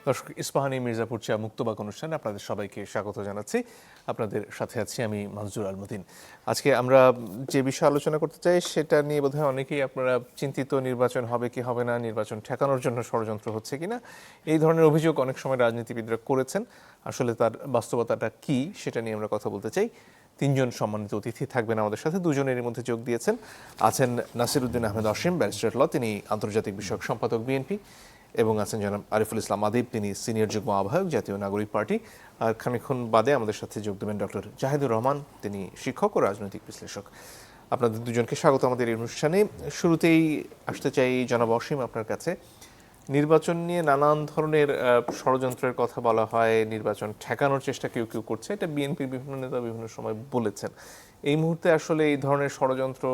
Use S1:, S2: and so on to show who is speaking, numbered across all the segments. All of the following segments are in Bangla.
S1: দর্শক, ইস্পাহানি মির্জাপুর চা মুক্তবাক অনুষ্ঠানে আপনাদের সবাইকে স্বাগত জানাচ্ছি। আপনাদের সাথে আছি আমি মনজুর আলমুদ্দিন। আজকে আমরা যে বিষয়ে আলোচনা করতে চাই সেটা নিয়ে বোধহয় অনেকেই আপনারা চিন্তিত, নির্বাচন হবে কি হবে না, নির্বাচন ঠেকানোর জন্য ষড়যন্ত্র হচ্ছে কিনা, এই ধরনের অভিযোগ অনেক সময় রাজনীতিবিদরা করেছেন। আসলে তার বাস্তবতাটা কি সেটা নিয়ে আমরা কথা বলতে চাই। তিনজন সম্মানিত অতিথি থাকবেন আমাদের সাথে, দুজনের মধ্যে যোগ দিয়েছেন। আছেন নাসিরউদ্দিন আহমেদ অসীম, ব্যারিস্টার ল, তিনি আন্তর্জাতিক বিষয়ক সম্পাদক বিএনপি, এবং আছেন জনাব আরিফুল ইসলাম আদিব, তিনি সিনিয়র যুগ্ম আহ্বায়ক জাতীয় নাগরিক পার্টি। আর খানিকক্ষণ বাদে আমাদের সাথে যোগ দেবেন ডক্টর জাহিদুর রহমান, তিনি শিক্ষক ও রাজনৈতিক বিশ্লেষক। আপনাদের দুজনকে স্বাগত আমাদের এই অনুষ্ঠানে। শুরুতেই আসতে চাই জনাব অসীম, আপনার কাছে। নির্বাচন নিয়ে নানান ধরনের ষড়যন্ত্রের কথা বলা হয়, নির্বাচন ঠেকানোর চেষ্টা কেউ কেউ করছে, এটা বিএনপির বিভিন্ন নেতা বিভিন্ন সময় বলেছেন। এই মুহূর্তে আসলে এই ধরনের ষড়যন্ত্র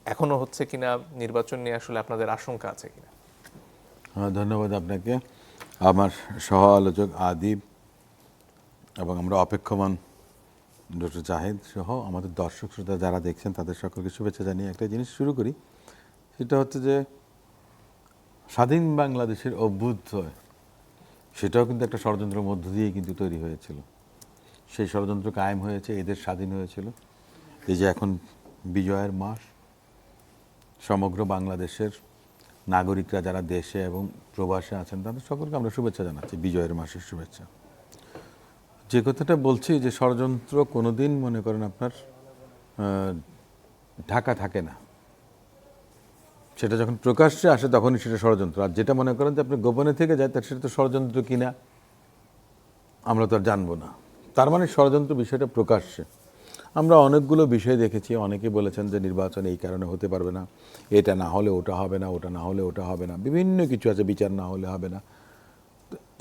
S1: এখনো হচ্ছে কিনা, নির্বাচন নিয়ে আসলে আপনাদের আশঙ্কা আছে কিনা?
S2: ধন্যবাদ আপনাকে, আমার সহ আলোচক আদিব এবং আমরা অপেক্ষমান ডক্টর জাহিদ সহ আমাদের দর্শক শ্রোতা যারা দেখছেন তাদের সকলকে শুভেচ্ছা জানিয়ে একটা জিনিস শুরু করি। সেটা হচ্ছে যে স্বাধীন বাংলাদেশের অভ্যুদয়, সেটাও কিন্তু একটা ষড়যন্ত্রের মধ্য দিয়েই কিন্তু তৈরি হয়েছিল। সেই ষড়যন্ত্র কায়েম হয়েছে, এদের স্বাধীন হয়েছিল। এই যে এখন বিজয়ের মাস, সমগ্র বাংলাদেশের নাগরিকরা যারা দেশে এবং প্রবাসে আছেন তাদের সকলকে আমরা শুভেচ্ছা জানাচ্ছি, বিজয়ের মাসের শুভেচ্ছা। যে কথাটা বলছি যে ষড়যন্ত্র কোনোদিন মনে করেন আপনার ঢাকা থাকে না, সেটা যখন প্রকাশ্যে আসে তখনই সেটা ষড়যন্ত্র। আর যেটা মনে করেন যে আপনি গোপনে থেকে যায় তার সেটা তো ষড়যন্ত্র কিনা আমরা তো আর জানবো না। তার মানে ষড়যন্ত্র বিষয়টা প্রকাশ্যে। আমরা অনেকগুলো বিষয় দেখেছি, অনেকে বলেছেন যে নির্বাচন এই কারণে হতে পারবে না, এটা না হলে ওটা হবে না, ওটা না হলে ওটা হবে না, বিভিন্ন কিছু আছে, বিচার না হলে হবে না।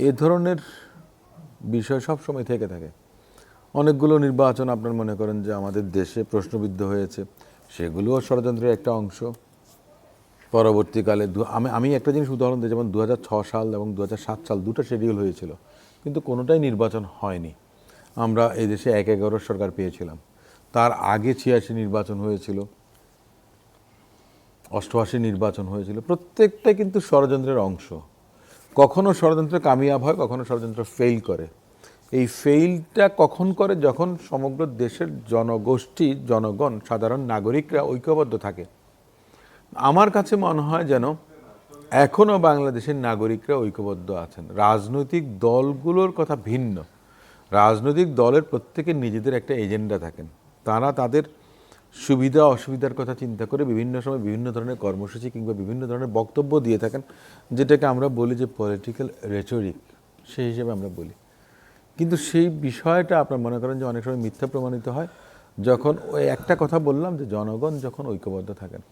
S2: এ ধরনের বিষয় সব সময় থেকে থাকে। অনেকগুলো নির্বাচন আপনার মনে করেন যে আমাদের দেশে প্রশ্নবিদ্ধ হয়েছে, সেগুলোও ষড়যন্ত্রের একটা অংশ। পরবর্তীকালে আমি একটা জিনিস উদাহরণ দিই, যেমন 2006 সাল এবং 2007 সাল দুটো শিডিউল হয়েছিল, কিন্তু কোনোটাই নির্বাচন হয়নি। আমরা এই দেশে 1/11 সরকার পেয়েছিলাম। তার আগে 86 নির্বাচন হয়েছিল, 88 নির্বাচন হয়েছিল, প্রত্যেকটা কিন্তু ষড়যন্ত্রের অংশ। কখনো ষড়যন্ত্র কামিয়াব হয়, কখনো ষড়যন্ত্র ফেল করে। এই ফেইলটা কখন করে? যখন সমগ্র দেশের জনগোষ্ঠী, জনগণ, সাধারণ নাগরিকরা ঐক্যবদ্ধ থাকে। আমার কাছে মনে হয় যেন এখনও বাংলাদেশের নাগরিকরা ঐক্যবদ্ধ আছেন। রাজনৈতিক দলগুলোর কথা ভিন্ন। রাজনৈতিক দলের প্রত্যেকের নিজেদের একটা এজেন্ডা থাকেন। তারা তাদের সুবিধা অসুবিধার কথা চিন্তা করে বিভিন্ন সময় বিভিন্ন ধরনের কর্মসূচি কিংবা বিভিন্ন ধরনের বক্তব্য দিয়ে থাকেন, যেটাকে আমরা বলি যে পলিটিক্যাল রেটরিক, সেই হিসেবে আমরা বলি। কিন্তু সেই বিষয়টা আপনার মনে করেন যে অনেক সময় মিথ্যা প্রমাণিত হয় যখন ওই একটা কথা বললাম যে জনগণ যখন ঐক্যবদ্ধ থাকেন।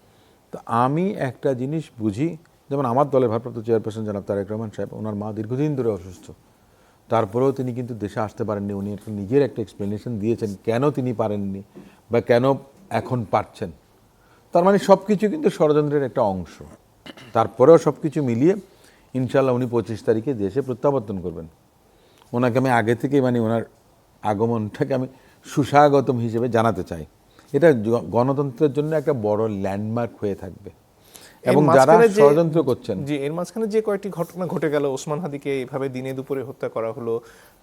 S2: তো আমি একটা জিনিস বুঝি, যেমন আমার দলের ভারপ্রাপ্ত চেয়ারপারসন জনাব তারেক রহমান সাহেব, ওনার মা দীর্ঘদিন ধরে অসুস্থ, তারপরেও তিনি কিন্তু দেশে আসতে পারেননি। উনি একটা নিজের একটা এক্সপ্লেনেশন দিয়েছেন কেন তিনি পারেননি বা কেন এখন পারছেন। তার মানে সব কিছু কিন্তু ষড়যন্ত্রের একটা অংশ। তারপরেও সব কিছু মিলিয়ে ইনশাল্লাহ উনি 25 তারিখে দেশে প্রত্যাবর্তন করবেন। ওনাকে আমি আগে থেকেই ওনার আগমনটাকে আমি সুস্বাগতম হিসেবে জানাতে চাই। এটা গণতন্ত্রের জন্য একটা বড় ল্যান্ডমার্ক হয়ে থাকবে। এবং যারা ষড়যন্ত্র করছেন,
S1: জি, এর মাঝখানে যে কয়েকটি ঘটনা ঘটে গেল, ওসমান হাদিকে এইভাবে দিনে দুপুরে হত্যা করা হলো,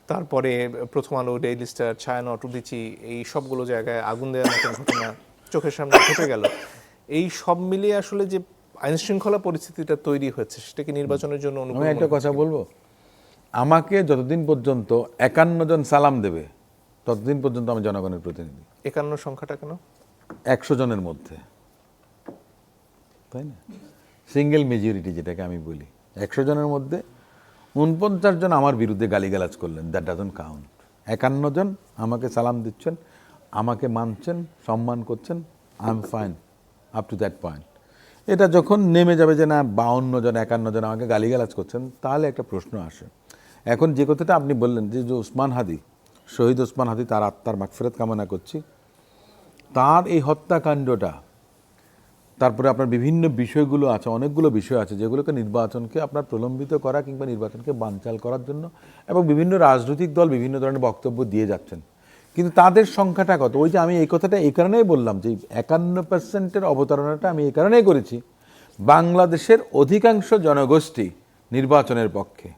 S1: তারপরে প্রথম আলো, ডেইলি স্টার, ছায়ানট, উদীচী, এই সবগুলো জায়গায় আগুন দেওয়ার মতন ঘটনা চোখের সামনে ঘটে গেল। এই সব মিলিয়ে আসলে যে আইন শৃঙ্খলা পরিস্থিতিটা তৈরি হয়েছে, সেটা কি নির্বাচনের জন্য অনুকূল?
S2: আমি একটা কথা বলবো, আমাকে যতদিন পর্যন্ত 51 জন সালাম দেবে ততদিন পর্যন্ত আমি জনগণের প্রতিনিধি।
S1: 51 সংখ্যাটা কেন?
S2: 100 জনের মধ্যে, তাই না? সিঙ্গেল মেজরিটি যেটাকে আমি বলি। 100 জনের মধ্যে 49 জন আমার বিরুদ্ধে গালিগালাজ করলেন, দ্যাট ডাজন্ট কাউন্ট। 51 জন আমাকে সালাম দিচ্ছেন, আমাকে মানছেন, সম্মান করছেন, I am fine up to that point. এটা যখন নেমে যাবে যে না 52 জন 51 জন আমাকে গালিগালাজ করছেন, তাহলে একটা প্রশ্ন আসে। এখন যে কথাটা আপনি বললেন যে ওসমান হাদি, শহীদ ওসমান হাদি, তার আত্মার মাগফিরাত কামনা করছি, তার এই হত্যাকাণ্ডটা, তারপরে আপনার বিভিন্ন বিষয়গুলো আছে, অনেকগুলো বিষয় আছে যেগুলোকে নির্বাচনকে আপনার প্রলম্বিত করা কিংবা নির্বাচনকে বানচাল করার জন্য এবং বিভিন্ন রাজনৈতিক দল বিভিন্ন ধরনের বক্তব্য দিয়ে যাচ্ছেন। কিন্তু তাদের সংখ্যাটা কত? ওই যে আমি এই কথাটা এই কারণেই বললাম যে 51%-এর অবতারণাটা আমি এই কারণেই করেছি, বাংলাদেশের অধিকাংশ জনগোষ্ঠী নির্বাচনের পক্ষে।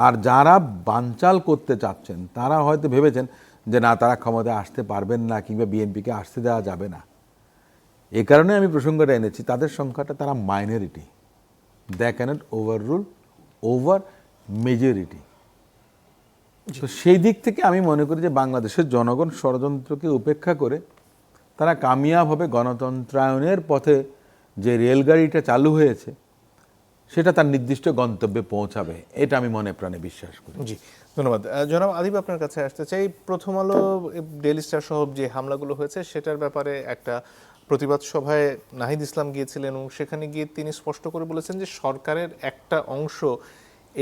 S2: আর যারা বানচাল করতে চাচ্ছেন তারা হয়তো ভেবেছেন যে না, তারা ক্ষমতায় আসতে পারবেন না কিংবা বিএনপিকে আসতে দেওয়া যাবে না। এ কারণে আমি প্রসঙ্গটা এনেছি, তাদের সংখ্যাটা তারা minority, they cannot overrule over majority. তো সেই দিক থেকে আমি মনে করি যে বাংলাদেশের জনগণ ষড়যন্ত্রকে উপেক্ষা করে তারা কামিয়াবভাবে গণতন্ত্রায়নের পথে যে রেলগাড়িটা চালু হয়েছে সেটা তার নির্দিষ্ট গন্তব্যে পৌঁছাবে, এটা আমি মনে প্রাণে বিশ্বাস করি।
S1: জি, ধন্যবাদ। জনাব আদিব, আপনার কাছে আসতে চাই। প্রথম আলো, ডেইলি স্টার সহ যে হামলাগুলো হয়েছে সেটার ব্যাপারে একটা প্রতিবাদ সভায় নাহিদ ইসলাম গিয়েছিলেন এবং সেখানে গিয়ে তিনি স্পষ্ট করে বলেছেন যে সরকারের একটা অংশ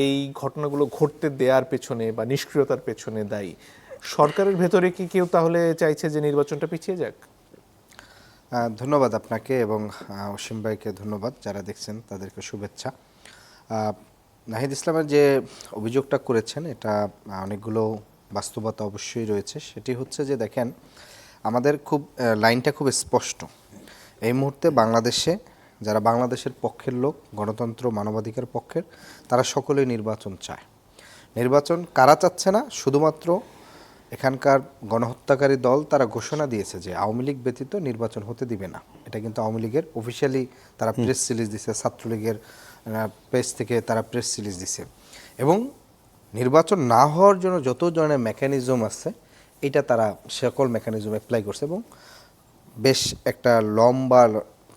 S1: এই ঘটনাগুলো ঘটতে দেওয়ার পেছনে বা নিষ্ক্রিয়তার পেছনে দায়ী। সরকারের ভেতরে কি কেউ তাহলে চাইছে যে নির্বাচনটা পিছিয়ে যাক?
S3: ধন্যবাদ আপনাকে এবং অসীম ভাইকে ধন্যবাদ, যারা দেখছেন তাদেরকে শুভেচ্ছা। নাহিদ ইসলামের যে অভিযোগটা করেছেন এটা অনেকগুলো বাস্তবতা অবশ্যই রয়েছে। সেটি হচ্ছে যে দেখেন, আমাদের খুব লাইনটা খুব স্পষ্ট। এই মুহূর্তে বাংলাদেশে যারা বাংলাদেশের পক্ষের লোক, গণতন্ত্র মানবাধিকার পক্ষের, তারা সকলেই নির্বাচন চায়। নির্বাচন কারা চাচ্ছে না? শুধুমাত্র এখানকার গণহত্যাকারী দল তারা ঘোষণা দিয়েছে যে আওয়ামী লীগ ব্যতীত নির্বাচন হতে দিবে না। এটা কিন্তু আওয়ামী লীগের অফিসিয়ালি তারা প্রেস রিলিজ দিছে, ছাত্রলীগের পেজ থেকে তারা প্রেস রিলিজ দিছে। এবং নির্বাচন না হওয়ার জন্য যত ধরনের মেকানিজম আছে এটা তারা সকল মেকানিজম অ্যাপ্লাই করছে এবং বেশ একটা লম্বা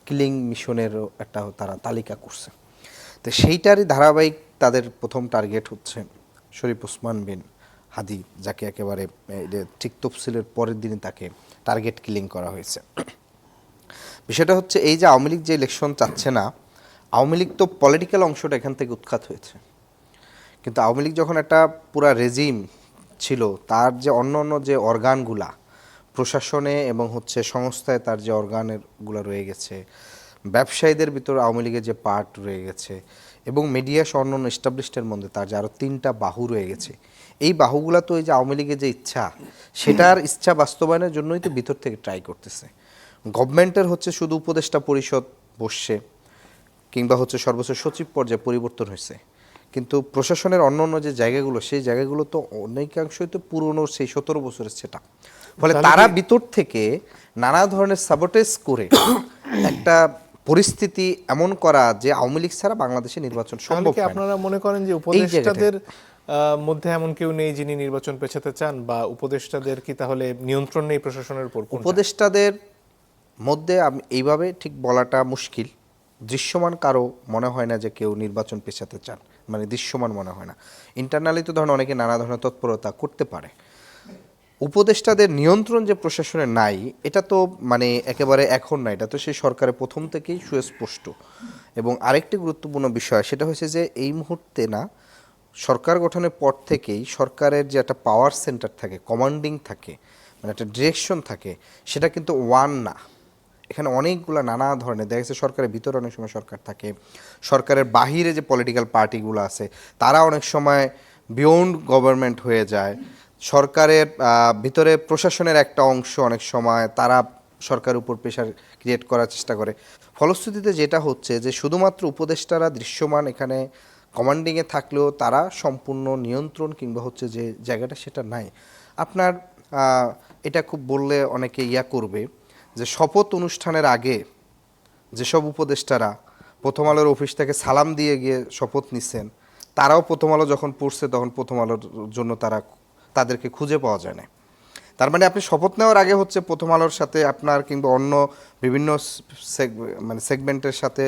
S3: কিলিং মিশনেরও একটা তারা তালিকা করছে। তো সেইটারই ধারাবাহিক তাদের প্রথম টার্গেট হচ্ছে শরীফ ওসমান বিন হাদি, যাকে একেবারে ঠিক তফসিলের পরের দিনই তাকে টার্গেট কিলিং করা হয়েছে। বিষয়টা হচ্ছে এই যে আওয়ামী লীগ যে ইলেকশন চাচ্ছে না, আওয়ামী লীগ তো পলিটিক্যাল অংশটা এখান থেকে উৎখাত হয়েছে, কিন্তু আওয়ামী লীগ যখন একটা পুরা রেজিম ছিল, তার যে অন্য অন্য যে অর্গানগুলা প্রশাসনে এবং হচ্ছে সংস্থায় তার যে অর্গানগুলো রয়ে গেছে, ব্যবসায়ীদের ভিতর আওয়ামী লীগের যে পার্ট রয়ে গেছে এবং মিডিয়া সহ অন্য অন্য এস্টাবলিশডের মধ্যে তার যে আরও 3টা বাহু রয়ে গেছে, এই বাহুগুলা তো এই যে আওয়ামী লীগের যে ইচ্ছা, সেটার ইচ্ছা বাস্তবায়নের জন্যই তো ভিতর থেকে ট্রাই করতেছে। গভর্নমেন্টের হচ্ছে শুধু উপদেষ্টা পরিষদ বসছে কিংবা হচ্ছে সর্বোচ্চ সচিব পর্যায়ে পরিবর্তন হয়েছে, কিন্তু প্রশাসনের অন্য অন্য যে জায়গাগুলো, সেই জায়গাগুলো তো অনেকাংশই তো পুরনো, সেই 17 বছরের সেটা। ফলে তারা ভিতর থেকে নানা ধরনের সাবোটেজ করে একটা পরিস্থিতি এমন করা যে আওয়ামী লীগ ছাড়া বাংলাদেশে নির্বাচন সম্ভব
S1: কি
S3: হয় না।
S1: আপনারা মনে করেন যে উপদেষ্টাদের মধ্যে এমন কেউ নেই যিনি নির্বাচন পেছাতে চান, বা উপদেষ্টাদের কি তাহলে নিয়ন্ত্রণ নেই প্রশাসনের উপর?
S3: উপদেষ্টাদের মধ্যে আমি এইভাবে ঠিক বলাটা মুশকিল। দৃশ্যমান কারো মনে হয় না যে কেউ নির্বাচন পেছাতে চান, মানে দৃশ্যমান মনে হয় না। ইন্টারনালি তো ধরেন অনেকে নানা ধরনের তৎপরতা করতে পারে। উপদেষ্টাদের নিয়ন্ত্রণ যে প্রশাসনের নাই, এটা তো মানে একেবারে এখন না, এটা তো সেই সরকারের প্রথম থেকেই সুস্পষ্ট। এবং আরেকটি গুরুত্বপূর্ণ বিষয় সেটা হচ্ছে যে এই মুহূর্তে না, সরকার গঠনের পর থেকেই সরকারের যে একটা পাওয়ার সেন্টার থাকে, কমান্ডিং থাকে, মানে একটা ডিরেকশন থাকে, সেটা কিন্তু ওয়ান না। এখানে অনেকগুলো নানা ধরনের দেখা গেছে, সরকারের ভিতরে অনেক সময় সরকার থাকে, সরকারের বাহিরে যে পলিটিক্যাল পার্টিগুলো আছে তারা অনেক সময় বিয়ন্ড গভর্নমেন্ট হয়ে যায়। সরকারের ভিতরে প্রশাসনের একটা অংশ অনেক সময় তারা সরকারের উপর প্রেশার ক্রিয়েট করার চেষ্টা করে। ফলশ্রুতিতে যেটা হচ্ছে যে শুধুমাত্র উপদেষ্টারা দৃশ্যমান এখানে কমান্ডিংয়ে থাকলেও তারা সম্পূর্ণ নিয়ন্ত্রণ কিংবা হচ্ছে যে জায়গাটা সেটা নাই। আপনার এটা খুব বললে অনেকে করবে যে শপথ অনুষ্ঠানের আগে যেসব উপদেষ্টারা প্রথম আলোর অফিস থেকে সালাম দিয়ে গিয়ে শপথ নিচ্ছেন, তারাও প্রথম আলো যখন পড়ছে তখন প্রথম আলোর জন্য তাদেরকে খুঁজে পাওয়া যায় না। তার মানে আপনি শপথ নেওয়ার আগে হচ্ছে প্রথম আলোর সাথে আপনার কিংবা অন্য বিভিন্ন মানে সেগমেন্টের সাথে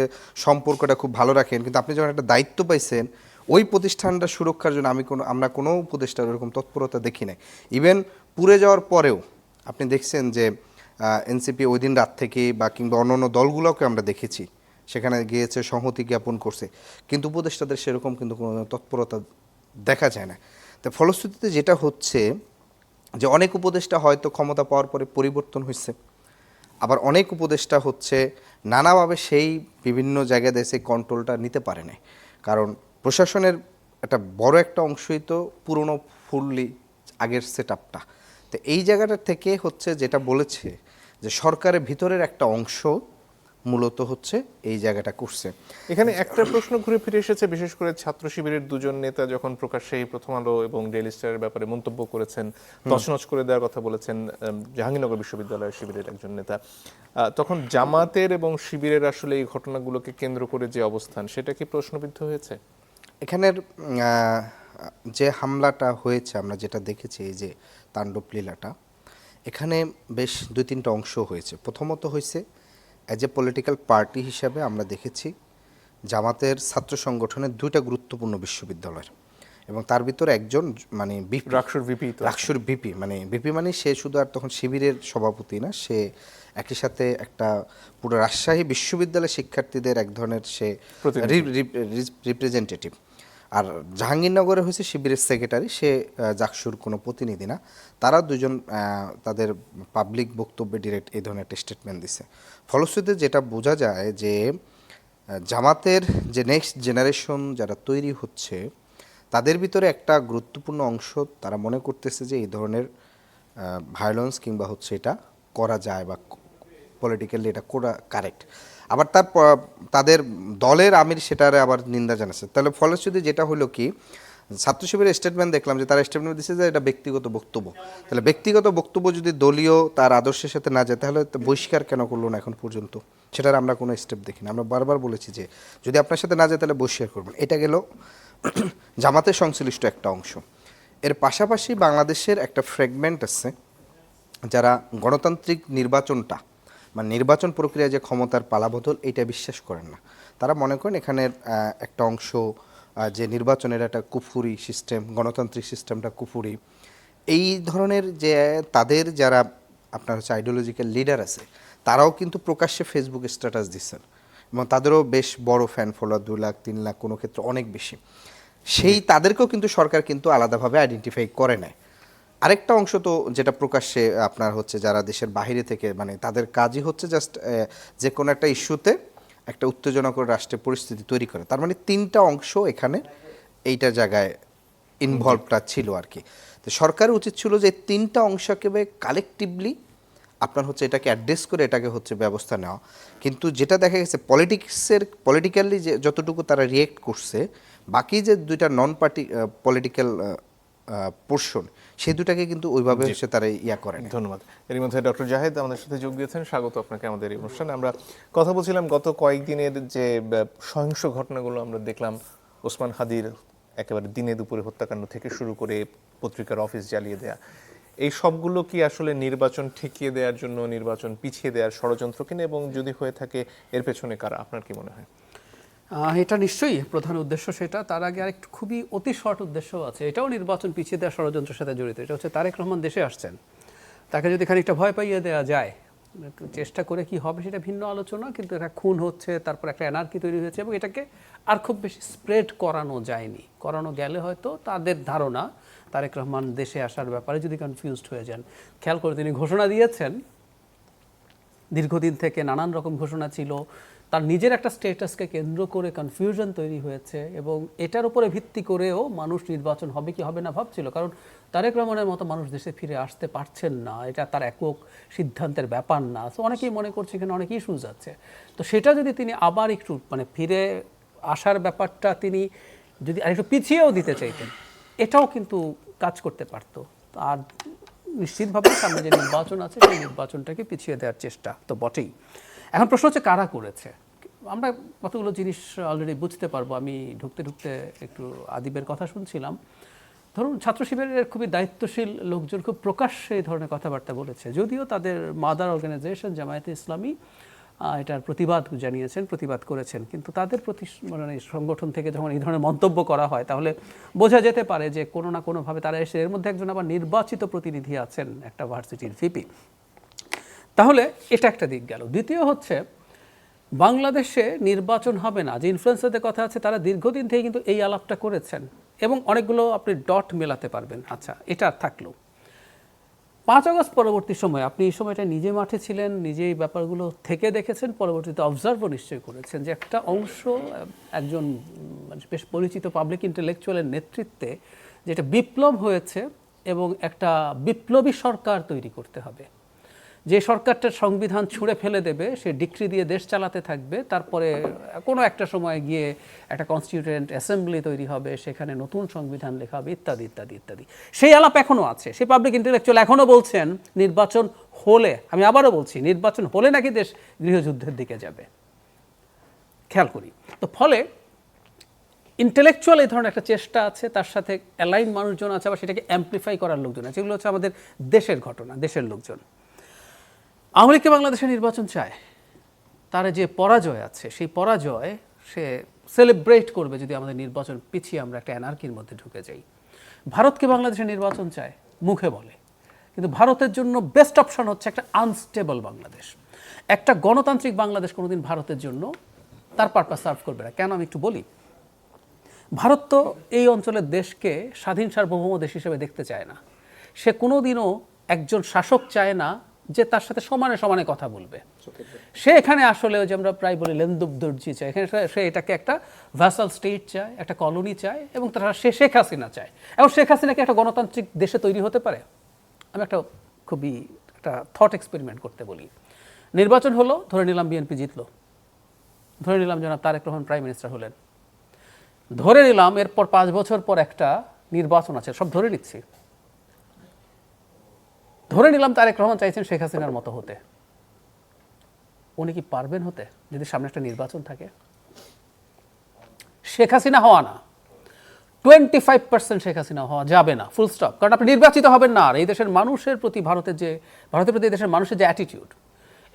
S3: সম্পর্কটা খুব ভালো রাখেন, কিন্তু আপনি যখন একটা দায়িত্ব পাইছেন ওই প্রতিষ্ঠানটা সুরক্ষার জন্য আমরা কোনো উপদেষ্টার এরকম তৎপরতা দেখি নাই। ইভেন পুড়ে যাওয়ার পরেও আপনি দেখছেন যে এনসিপি ওই দিন রাত থেকে বা কিংবা অন্য অন্য দলগুলোকে আমরা দেখেছি সেখানে গিয়েছে, সংহতি জ্ঞাপন করছে, কিন্তু উপদেষ্টাদের সেরকম কিন্তু কোনো তৎপরতা দেখা যায় না। তো ফলশ্রুতিতে যেটা হচ্ছে যে অনেক উপদেষ্টা হয়তো ক্ষমতা পাওয়ার পরে পরিবর্তন হয়েছে, আবার অনেক উপদেষ্টা হচ্ছে নানাভাবে সেই বিভিন্ন জায়গায় দেশে কন্ট্রোলটা নিতে পারে না, কারণ প্রশাসনের একটা বড় একটা অংশই তো পুরনো ফুললি আগের সেট আপটা। তো এই জায়গাটা থেকে হচ্ছে যেটা বলেছে যে সরকারের ভিতরের একটা অংশ মূলত হচ্ছে এই জায়গাটা করছে।
S1: এখানে একটা প্রশ্ন ঘুরে ফিরে এসেছে, বিশেষ করে ছাত্র শিবিরের দুজন নেতা যখন প্রকাশ্যে এই প্রথম আলো এবং ডেইলি স্টারের ব্যাপারে মন্তব্য করেছেন, তছনছ করে দেওয়ার কথা বলেছেন জাহাঙ্গীরনগর বিশ্ববিদ্যালয়ের শিবিরের একজন নেতা, তখন জামাতের এবং শিবিরের আসলে এই ঘটনাগুলোকে কেন্দ্র করে যে অবস্থান, সেটা কি প্রশ্নবিদ্ধ হয়েছে?
S3: এখানের যে হামলাটা হয়েছে, আমরা যেটা দেখেছি, এই যে তাণ্ডব লীলাটা, এখানে বেশ 2-3টা অংশ হয়েছে। প্রথমত হয়েছে অ্যাজ এ পলিটিক্যাল পার্টি হিসাবে আমরা দেখেছি জামাতের ছাত্র সংগঠনের 2টা গুরুত্বপূর্ণ বিশ্ববিদ্যালয়ের, এবং তার ভিতরে একজন মানে
S1: রাকসুর ভিপি,
S3: রাকসুর ভিপি, মানে ভিপি মানে সে শুধু আর তখন শিবিরের সভাপতি না, সে একই সাথে একটা পুরো রাজশাহী বিশ্ববিদ্যালয়ের শিক্ষার্থীদের এক ধরনের সে রিপ্রেজেন্টেটিভ। আর জাহাঙ্গীরনগরে হয়েছে শিবিরের সেক্রেটারি, সে জাকসুর কোনো প্রতিনিধি না। তারা দুজন তাদের পাবলিক বক্তব্যে ডিরেক্ট এই ধরনের একটা স্টেটমেন্ট দিছে। ফলশ্রুতিতে যেটা বোঝা যায় যে জামাতের যে নেক্সট জেনারেশন যারা তৈরি হচ্ছে, তাদের ভিতরে একটা গুরুত্বপূর্ণ অংশ তারা মনে করতেছে যে এই ধরনের ভায়োলেন্স কিংবা হচ্ছে এটা করা যায় বা পলিটিক্যালি এটা করা কারেক্ট। আবার তাদের দলের আমির সেটার আবার নিন্দা জানাচ্ছে। তাহলে ফলশ্রুতি যেটা হলো কি, ছাত্র শিবিরের স্টেটমেন্ট দেখলাম যে তারা স্টেটমেন্ট দিচ্ছে যে এটা ব্যক্তিগত বক্তব্য। তাহলে ব্যক্তিগত বক্তব্য যদি দলীয় তার আদর্শের সাথে না যায়, তাহলে বহিষ্কার কেন করলো না এখন পর্যন্ত? সেটার আমরা কোনো স্টেপ দেখি না। আমরা বারবার বলেছি যে যদি আপনার সাথে না যায় তাহলে বহিষ্কার করবেন। এটা গেল জামাতের সংশ্লিষ্ট একটা অংশ। এর পাশাপাশি বাংলাদেশের একটা ফ্র্যাগমেন্ট আছে যারা গণতান্ত্রিক নির্বাচনটা, মানে নির্বাচন প্রক্রিয়ায় যে ক্ষমতার পালাবদল, এটা বিশ্বাস করেন না। তারা মনে করেন এখানের একটা অংশ যে নির্বাচনের একটা কুফুরি সিস্টেম, গণতান্ত্রিক সিস্টেমটা কুফুরি। এই ধরনের যে তাদের যারা আপনার হচ্ছে আইডিওলজিক্যাল লিডার আছে, তারাও কিন্তু প্রকাশ্যে ফেসবুকে স্ট্যাটাস দিচ্ছেন, এবং তাদেরও বেশ বড় ফ্যান ফলোয়ার, 2 লাখ 3 লাখ, কোনো ক্ষেত্রে অনেক বেশি। সেই তাদেরকেও কিন্তু সরকার কিন্তু আলাদাভাবে আইডেন্টিফাই করে নেয়। আরেকটা অংশ তো যেটা প্রকাশ্যে আপনার হচ্ছে যারা দেশের বাইরে থেকে, মানে তাদের কাজই হচ্ছে জাস্ট যে কোনো একটা ইস্যুতে একটা উত্তেজনাকর রাষ্ট্রের পরিস্থিতি তৈরি করে। তার মানে 3টা অংশ এখানে এইটা জায়গায় ইনভলভটা ছিল আর কি। তো সরকারের উচিত ছিল যে 3টা অংশকে কালেকটিভলি আপনার হচ্ছে এটাকে অ্যাড্রেস করে এটাকে হচ্ছে ব্যবস্থা নেওয়া। কিন্তু যেটা দেখা গেছে পলিটিক্যালি যে যতটুকু তারা রিয়েক্ট করছে, বাকি যে 2টা নন পার্টি পলিটিক্যাল পোর্শন, সেই দুটাকে কিন্তু ওইভাবে হচ্ছে তারা ইয়া করেন।
S1: ধন্যবাদ। এর মধ্যে ডক্টর জাহেদ আমাদের সাথে যোগ দিয়েছেন, স্বাগত আপনাকে আমাদের এই অনুষ্ঠানে। আমরা কথা বলছিলাম গত কয়েকদিনের যে সহিংস ঘটনাগুলো আমরা দেখলাম, ওসমান হাদির একেবারে দিনে দুপুরে হত্যাকাণ্ড থেকে শুরু করে পত্রিকার অফিস জ্বালিয়ে দেয়া, এই সবগুলো কি আসলে নির্বাচন ঠেকিয়ে দেওয়ার জন্য, নির্বাচন পিছিয়ে দেওয়ার ষড়যন্ত্র কিনা, এবং যদি হয়ে থাকে এর পেছনে কারা, আপনার কি মনে হয়?
S4: এটা নিশ্চয়ই প্রধান উদ্দেশ্য সেটা। তার আগে আরেকটু খুবই অতি শর্ট উদ্দেশ্যও আছে, এটাও নির্বাচন পিছিয়ে দেওয়ার ষড়যন্ত্রের সাথে জড়িত। এটা হচ্ছে তারেক রহমান দেশে আসছেন, তাকে যদি খানিকটা ভয় পাইয়ে দেওয়া যায়, চেষ্টা করে কি হবে সেটা ভিন্ন আলোচনা, কিন্তু এটা খুন হচ্ছে, তারপর একটা এনার্কি তৈরি হয়েছে, এবং এটাকে আর খুব বেশি স্প্রেড করানো যায়নি। করানো গেলে হয়তো তাদের ধারণা তারেক রহমান দেশে আসার ব্যাপারে যদি কনফিউজড হয়ে যান। খেয়াল করে তিনি ঘোষণা দিয়েছেন, দীর্ঘদিন থেকে নানান রকম ঘোষণা ছিল, তার নিজের একটা স্ট্যাটাসকে কেন্দ্র করে কনফিউশন তৈরি হয়েছে, এবং এটার উপরে ভিত্তি করেও মানুষ নির্বাচন হবে কি হবে না ভাবছিল। কারণ তারেক রহমানের মতো মানুষ দেশে ফিরে আসতে পারছেন না, এটা তার একক সিদ্ধান্তের ব্যাপার না। তো অনেকেই মনে করছে এখানে অনেক ইস্যুজ আছে। তো সেটা যদি তিনি আবার একটু মানে ফিরে আসার ব্যাপারটা তিনি যদি আরেকটু পিছিয়েও দিতে চাইতেন, এটাও কিন্তু কাজ করতে পারত। আর নিশ্চিতভাবে সামনে যে নির্বাচন আছে সেই নির্বাচনটাকে পিছিয়ে দেওয়ার চেষ্টা তো বটেই। এখন প্রশ্ন হচ্ছে কারা করেছে। আমরা কতগুলো জিনিস অলরেডি বুঝতে পারবো। আমি ঢুকতে ঢুকতে একটু আদিবের কথা শুনছিলাম। ধরুন ছাত্র শিবিরের খুবই দায়িত্বশীল লোকজন খুব প্রকাশ্যে এই ধরনের কথাবার্তা বলেছে, যদিও তাদের মাদার অর্গানাইজেশন জামায়াতে ইসলামী এটার প্রতিবাদ জানিয়েছেন, প্রতিবাদ করেছেন, কিন্তু তাদের মানে সংগঠন থেকে যখন এই ধরনের মন্তব্য করা হয়, তাহলে বোঝা যেতে পারে যে কোনো না কোনোভাবে তারা এসে, এর মধ্যে একজন আবার নির্বাচিত প্রতিনিধি আছেন একটা ভার্সিটির ভিপি। তাহলে এটা একটা দিক গেল। দ্বিতীয় হচ্ছে বাংলাদেশে নির্বাচন হবে না, যে ইনফ্লুয়েন্সারদের কথা আছে তারা দীর্ঘদিন থেকে কিন্তু এই আলাপটা করেছেন, এবং অনেকগুলো আপনি ডট মেলাতে পারবেন। আচ্ছা, এটা থাকলো। 5 আগস্ট পরবর্তী সময় আপনি এই সময়টা নিজে মাঠে ছিলেন, নিজেই ব্যাপারগুলো থেকে দেখেছেন, পরবর্তীতে অবজার্ভও নিশ্চয়ই করেছেন যে একটা অংশ একজন বেশ পরিচিত পাবলিক ইন্টেলেকচুয়ালের নেতৃত্বে যেটা বিপ্লব হয়েছে, এবং একটা বিপ্লবী সরকার তৈরি করতে হবে, যে সরকারটার সংবিধান ছুঁড়ে ফেলে দেবে, সে ডিক্রি দিয়ে দেশ চালাতে থাকবে, তারপরে কোনো একটা সময় গিয়ে একটা কনস্টিটিউয়েন্ট অ্যাসেম্বলি তৈরি হবে, সেখানে নতুন সংবিধান লেখা হবে, ইত্যাদি ইত্যাদি ইত্যাদি। সেই আলাপ এখনও আছে। সেই পাবলিক ইন্টেলেকচুয়াল এখনও বলছেন নির্বাচন হলে, আমি আবারও বলছি, নির্বাচন হলে নাকি দেশ গৃহযুদ্ধের দিকে যাবে। খেয়াল করি তো, ফলে ইন্টেলেকচুয়াল এই ধরনের একটা চেষ্টা আছে, তার সাথে অ্যালাইন মানুষজন আছে, আবার সেটাকে অ্যাম্প্লিফাই করার লোকজন আছে। এগুলো হচ্ছে আমাদের দেশের ঘটনা, দেশের লোকজন। আওয়ামী লীগকে বাংলাদেশে নির্বাচন চায়, তার যে পরাজয় আছে সেই পরাজয় সে সেলিব্রেট করবে যদি আমাদের নির্বাচন পিছিয়ে আমরা একটা অ্যানার্কির মধ্যে ঢুকে যাই। ভারতকে বাংলাদেশে নির্বাচন চায়, মুখে বলে, কিন্তু ভারতের জন্য বেস্ট অপশন হচ্ছে একটা আনস্টেবল বাংলাদেশ। একটা গণতান্ত্রিক বাংলাদেশ কোনোদিন ভারতের জন্য তার পারপাস সার্ভ করবে না। কেন আমি একটু বলি। ভারত তো এই অঞ্চলের দেশকে স্বাধীন সার্বভৌম দেশ হিসেবে দেখতে চায় না। সে কোনোদিনও একজন শাসক চায় না যে তার সাথে সমানে সমানে কথা বলবে। সে এখানে আসলে যে আমরা প্রায় বলি লেন্দুবদর্জি চায়, এখানে সে এটাকে একটা ভ্যাসাল স্টেট চায়, একটা কলোনি চায়, এবং তারা সে শেখ হাসিনা চায়। এবং শেখ হাসিনাকে একটা গণতান্ত্রিক দেশে তৈরি হতে পারে? আমি একটা খুবই একটা থট এক্সপেরিমেন্ট করতে বলি। নির্বাচন হলো, ধরে নিলাম বিএনপি জিতলো, ধরে নিলাম জনাব তারেক রহমান প্রাইম মিনিস্টার হলেন, ধরে নিলাম এরপর 5 বছর পর একটা নির্বাচন আছে, সব ধরে নিচ্ছি, ধরে নিলাম তারেক রহমান চাইছেন শেখ হাসিনার মতো হতে। উনি কি পারবেন হতে যদি সামনে একটা নির্বাচন থাকে? শেখ হাসিনা হওয়া না, 25% শেখ হাসিনা হওয়া যাবে না, ফুল স্টপ। কারণ আপনি নির্বাচিত হবেন না। আর এই দেশের মানুষের প্রতি ভারতের প্রতি এই দেশের মানুষের যে অ্যাটিটিউড,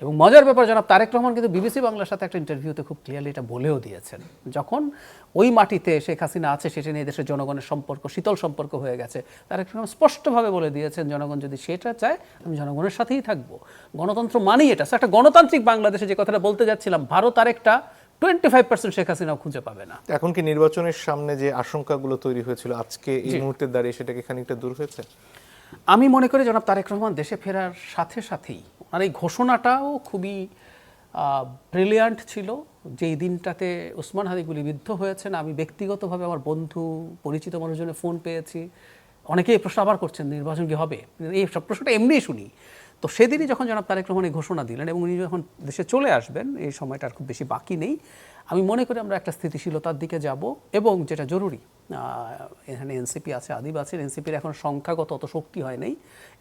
S4: এবং মজার ব্যাপার, জনাব তারেক রহমান কিন্তু বিবিসি বাংলার সাথে একটা ইন্টারভিউতে খুব ক্লিয়ারলি এটা বলেও দিয়েছেন, যখন ওই মাটিতে শেখ হাসিনা আছে সেটা নিয়ে দেশের জনগণের সম্পর্ক শীতল সম্পর্ক হয়ে গেছে, তারেক রহমান স্পষ্টভাবে বলে দিয়েছেন জনগণ যদি সেটা চায় আমি জনগণের সাথেই থাকবো। গণতন্ত্র মানেই এটা। একটা গণতান্ত্রিক বাংলাদেশে যে কথাটা বলতে যাচ্ছিলাম, ভারত আরেকটা 25% শেখ হাসিনাও খুঁজে পাবে না।
S1: এখন কি নির্বাচনের সামনে যে আশঙ্কাগুলো তৈরি হয়েছিল আজকে এই মুহূর্তে দাঁড়িয়ে সেটাকে খানিকটা দূর হয়েছে?
S4: আমি মনে করি জনাব তারেক রহমান দেশে ফেরার সাথে সাথেই ওনার এই ঘোষণাটাও খুবই ব্রিলিয়ান্ট ছিল। যেই দিনটাতে ওসমান হাদি গুলিবিদ্ধ হয়েছেন, আমি ব্যক্তিগতভাবে আমার বন্ধু পরিচিত মানুষজনের ফোন পেয়েছি, অনেকেই এই প্রশ্ন আবার করছেন নির্বাচন কি হবে, এই সব প্রশ্নটা এমনিই শুনি। তো সেদিনই যখন জনাব তারেক রহমান এই ঘোষণা দিলেন এবং উনি যখন দেশে চলে আসবেন, এই সময়টা আর খুব বেশি বাকি নেই, আমি মনে করি আমরা একটা স্থিতিশীলতার দিকে যাব। এবং যেটা জরুরি, এখানে এনসিপি আছে, আদিব আছেন, এনসিপির এখন সংখ্যাগত অত শক্তি হয় নাই।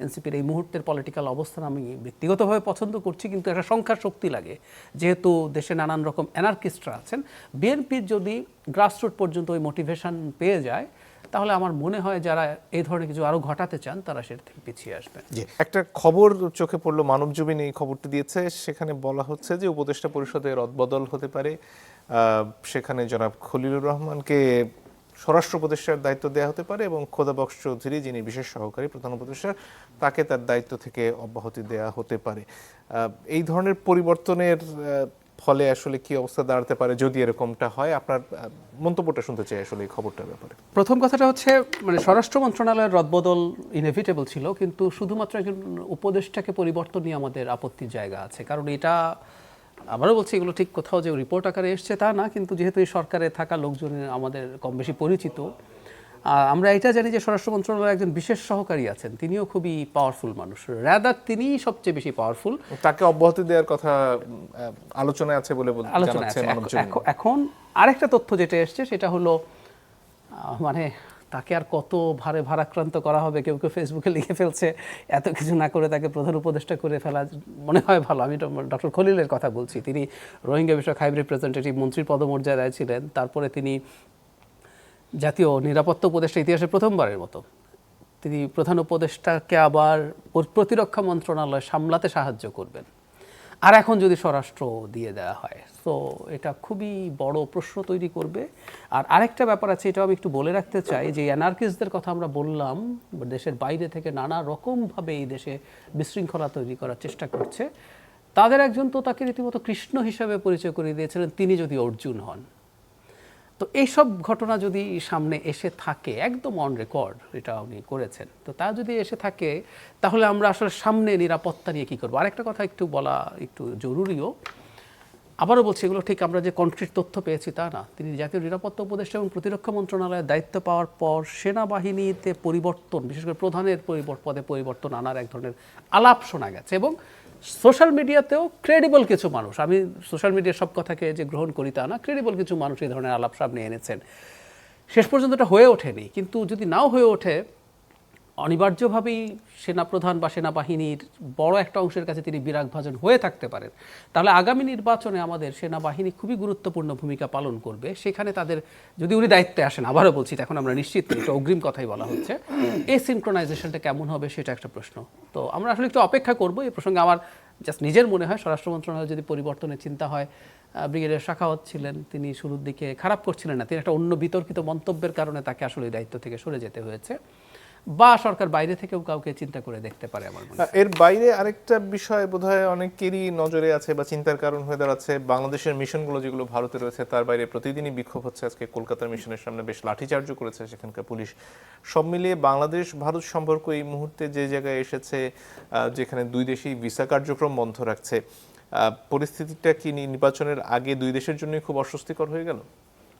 S4: এনসিপির এই মুহূর্তের পলিটিক্যাল অবস্থান আমি ব্যক্তিগতভাবে পছন্দ করছি, কিন্তু একটা সংখ্যার শক্তি লাগে, যেহেতু দেশে নানান রকম অ্যানার্কিস্টরা আছেন। বিএনপির যদি গ্রাসরুট পর্যন্ত ওই মোটিভেশন পেয়ে যায়, তাহলে আমার মনে হয় যারা এই ধরনের কিছু আরো ঘটাতে চান তারা সেটা থেকে পিছিয়ে আসবেন।
S1: একটা খবর চোখে পড়লো, মানবজমিন এই খবরটি দিয়েছে, সেখানে বলা হচ্ছে যে উপদেষ্টা পরিষদে রদবদল হতে পারে। সেখানে জনাব খলিলুর রহমানকে স্বরাষ্ট্র উপদেষ্টার দায়িত্ব দেওয়া হতে পারে এবং খোদাবক্স চৌধুরী যিনি বিশেষ সহকারী প্রধান উপদেষ্টা, তাকে তার দায়িত্ব থেকে অব্যাহতি দেওয়া হতে পারে। এই ধরনের পরিবর্তনের ফলে আসলে কি অবস্থা দাঁড়াতে পারে যদি এরকমটা হয়? আপনার মন্তব্যটা শুনতে চাই আসলে এই খবরটার ব্যাপারে।
S4: প্রথম কথাটা হচ্ছে, মানে স্বরাষ্ট্র মন্ত্রণালয়ের রদবদল ইনএভিটেবল ছিল, কিন্তু শুধুমাত্র একজন উপদেষ্টাকে পরিবর্তন নিয়ে আমাদের আপত্তির জায়গা আছে। কারণ এটা, আবারও বলছি, এগুলো ঠিক কোথাও যে রিপোর্ট আকারে এসছে তা না, কিন্তু যেহেতু এই সরকারে থাকা লোকজনের আমাদের কম বেশি পরিচিত, আমরা এটা জানি যে স্বরাষ্ট্র মন্ত্রণালয়ের একজন বিশেষ সহকারী আছেন, তিনিও খুবই পাওয়ারফুল মানুষ, রাদার তিনিই সবচেয়ে বেশি পাওয়ারফুল।
S1: তাকে অব্যাহতি দেওয়ার কথা আলোচনায় আছে বলে
S4: আলোচনা আছে। এখন আরেকটা তথ্য যেটা এসছে সেটা হলো, মানে তাকে আর কত ভারে ভারাক্রান্ত করা হবে, কেউ কেউ ফেসবুকে লিখে ফেলছে এত কিছু না করে তাকে প্রধান উপদেষ্টা করে ফেলা মনে হয় ভালো। আমি ডক্টর খলিলের কথা বলছি, তিনি রোহিঙ্গা বিষয়ক হাই রিপ্রেজেন্টেটিভ মন্ত্রীর পদমর্যাদায় ছিলেন, তারপরে তিনি জাতীয় নিরাপত্তা উপদেষ্টা, ইতিহাসে প্রথমবারের মতো তিনি প্রধান উপদেষ্টাকে আবার প্রতিরক্ষা মন্ত্রণালয় সামলাতে সাহায্য করবেন। আর এখন যদি স্বরাষ্ট্র দিয়ে দেওয়া হয়, তো এটা খুবই বড় প্রশ্ন তৈরি করবে। আর আরেকটা ব্যাপার আছে, এটাও আমি একটু বলে রাখতে চাই, যে অ্যানার্কিস্টদের কথা আমরা বললাম, দেশের বাইরে থেকে নানা রকমভাবে এই দেশে বিশৃঙ্খলা তৈরি করার চেষ্টা করছে, তাদের একজন তো তাকে রীতিমতো কৃষ্ণ হিসাবে পরিচয় করিয়ে দিয়েছিলেন, তিনি যদি অর্জুন হন। তো এইসব ঘটনা যদি সামনে এসে থাকে, একদম অন রেকর্ড এটা উনি করেছেন, তো তা যদি এসে থাকে, তাহলে আমরা আসলে সামনে নিরাপত্তা নিয়ে কী করবো। আরেকটা কথা একটু বলা একটু জরুরিও, আবারও বলছি, এগুলো ঠিক আমরা যে কনক্রিট তথ্য পেয়েছি তা না। তিনি জাতীয় নিরাপত্তা উপদেষ্টা এবং প্রতিরক্ষা মন্ত্রণালয়ের দায়িত্ব পাওয়ার পর সেনাবাহিনীতে পরিবর্তন, বিশেষ করে প্রধানের পদে পরিবর্তন আনার এক ধরনের আলাপ শোনা গেছে, এবং সোশ্যাল মিডিয়াতেও ক্রেডিবল কিছু মানুষ, আমি সোশ্যাল মিডিয়ার সব কথাকে যে গ্রহণ করি তা না, ক্রেডিবল কিছু মানুষ এই ধরনের আলাপ সামনে এনেছেন। শেষ পর্যন্ত এটা হয়ে ওঠেনি, কিন্তু যদি নাও হয়ে ওঠে অনিবার্যভাবেই সেনাপ্রধান বা সেনাবাহিনীর বড় একটা অংশের কাছে তিনি বিরাগভাজন হয়ে থাকতে পারেন, তাহলে আগামী নির্বাচনে আমাদের সেনাবাহিনী খুবই গুরুত্বপূর্ণ ভূমিকা পালন করবে। সেখানে তাদের যদি উনি দায়িত্বে আসেন, আবারও বলছি এখন আমরা নিশ্চিত নই, এটা অগ্রিম কথাই বলা হচ্ছে, এই সিনক্রোনাইজেশনটা কেমন হবে সেটা একটা প্রশ্ন। তো আমরা আসলে একটু অপেক্ষা করব। এই প্রসঙ্গে আমার জাস্ট নিজের মনে হয় স্বরাষ্ট্র মন্ত্রণালয় যদি পরিবর্তনের চিন্তা হয়, ব্রিগেডিয়ার শাখাওয়াত ছিলেন, তিনি শুরুর দিকে খারাপ করছিলেন না, তিনি একটা অন্য বিতর্কিত মন্তব্যের কারণে তাকে আসলে এই দায়িত্ব থেকে সরে যেতে হয়েছে, বা সরকার বাইরে থেকেও কাউকে চিন্তা করে দেখতে পারে আমার মনে হয়।
S1: এর বাইরে আরেকটা বিষয় বোধহয় অনেকেরই নজরে আছে বা চিন্তার কারণ হয়ে দাঁড়াচ্ছে, বাংলাদেশের মিশনগুলো যেগুলো ভারতে রয়েছে তার বাইরে প্রতিদিনই বিক্ষোভ হচ্ছে। আজকে কলকাতার মিশনের সামনে বেশ লাঠিচার্জও করেছে সেখানকার পুলিশ। সব মিলিয়ে বাংলাদেশ ভারত সম্পর্ক এই মুহূর্তে যে জায়গায় এসেছে, যেখানে দুই দেশই ভিসা কার্যক্রম বন্ধ রাখছে, পরিস্থিতিটা কি নির্বাচনের আগে দুই দেশের জন্যই খুব অস্বস্তিকর হয়ে গেল?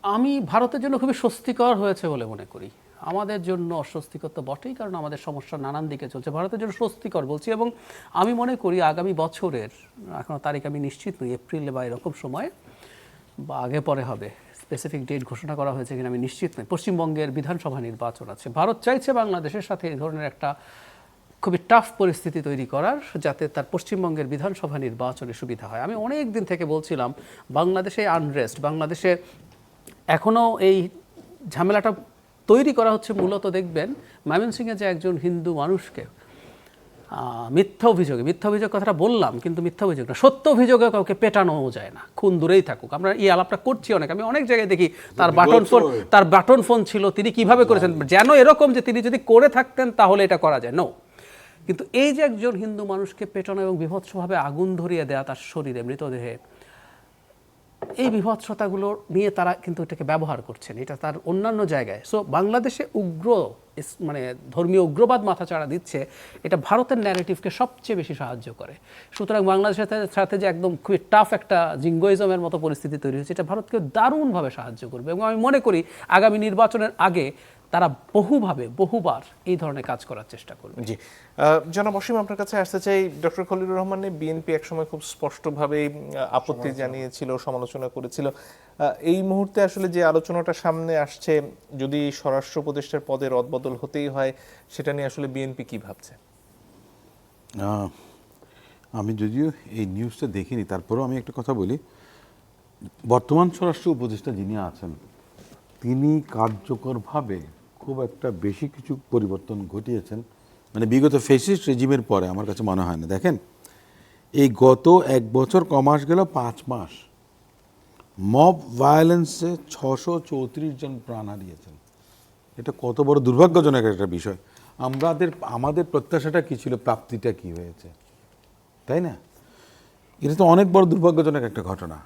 S4: আমি ভারতের জন্য খুবই স্বস্তিকর হয়েছে বলে মনে করি। আমাদের জন্য অস্বস্তিকর তো বটেই, কারণ আমাদের সমস্যা নানান দিকে চলছে। ভারতের জন্য স্বস্তিকর বলছি, এবং আমি মনে করি আগামী বছরের, এখনো তারিখ আমি নিশ্চিত নই, এপ্রিলে বা এরকম সময় বা আগে পরে হবে, স্পেসিফিক ডেট ঘোষণা করা হয়েছে কিনা আমি নিশ্চিত নই, পশ্চিমবঙ্গের বিধানসভা নির্বাচন আছে। ভারত চাইছে বাংলাদেশের সাথে এই ধরনের একটা খুবই টাফ পরিস্থিতি তৈরি করার, যাতে তার পশ্চিমবঙ্গের বিধানসভা নির্বাচনে সুবিধা হয়। আমি অনেক দিন থেকে বলছিলাম বাংলাদেশে আনরেস্ট, বাংলাদেশে এখনও এই ঝামেলাটা তৈরি করা হচ্ছে মূলত, দেখবেন ময়মনসিংহে যে একজন হিন্দু মানুষকে মিথ্যা অভিযোগ কথাটা বললাম, কিন্তু মিথ্যা অভিযোগ না, সত্য অভিযোগে কাউকে পেটানোও যায় না, খুন দূরেই থাকুক। আমরা এই আলাপটা করছি অনেক, আমি অনেক জায়গায় দেখি তার বাটন ফোন ছিল, তিনি কিভাবে করেছেন, যেন এরকম যে তিনি যদি করে থাকতেন তাহলে এটা করা যায়। নো, কিন্তু এই যে একজন হিন্দু মানুষকে পেটানো এবং বীভৎসভাবে আগুন ধরিয়ে দেয়া তার শরীরে, মৃতদেহে, এই বিভৎসতাগুলো নিয়ে তারা কিন্তু এটাকে ব্যবহার করছেন, এটা তার অন্যান্য জায়গায়। সো বাংলাদেশে মানে ধর্মীয় উগ্রবাদ মাথাচাড়া দিচ্ছে, এটা ভারতের ন্যারেটিভকে সবচেয়ে বেশি সাহায্য করে। সুতরাং বাংলাদেশের সাথে যে একদম খুবই টাফ একটা জিঙ্গোইজমের মতো পরিস্থিতি তৈরি হয়েছে, এটা ভারতকে দারুণভাবে সাহায্য করবে। এবং আমি মনে করি আগামী নির্বাচনের আগে তারা বহুবার এই ধরনের কাজ করার চেষ্টা করবে।
S1: জি, জনাব অসীম, আপনার কাছে আসতে চাই। ডক্টর খলিলুর রহমানের বিএনপি একসময় খুব স্পষ্টভাবেই আপত্তি জানিয়েছিল, সমালোচনা করেছিল। এই মুহূর্তে আসলে যে আলোচনাটা সামনে আসছে, যদি স্বরাষ্ট্র উপদেষ্টার পদে রদবদল হতেই হয়, সেটা নিয়ে আসলে বিএনপি কি ভাবছে?
S2: আমি যদিও এই নিউজটা দেখিনি, তারপরেও আমি একটা কথা বলি। বর্তমান স্বরাষ্ট্র উপদেষ্টা যিনি আছেন, তিনি কার্যকরভাবে খুব একটা বেশি কিছু পরিবর্তন ঘটিয়েছেন, মানে বিগত ফ্যাসিস্ট রেজিমের পরে আমার কাছে মনে হয় না। দেখেন, এই গত 1 বছর কমাস গেল 5 মাস, মব ভায়োলেন্সে 634 জন প্রাণ হারিয়েছেন। এটা কত বড় দুর্ভাগ্যজনক একটা বিষয়। আমাদের প্রত্যাশাটা কি ছিল, প্রাপ্তিটা কি হয়েছে, তাই না? এটা তো অনেক বড় দুর্ভাগ্যজনক একটা ঘটনা।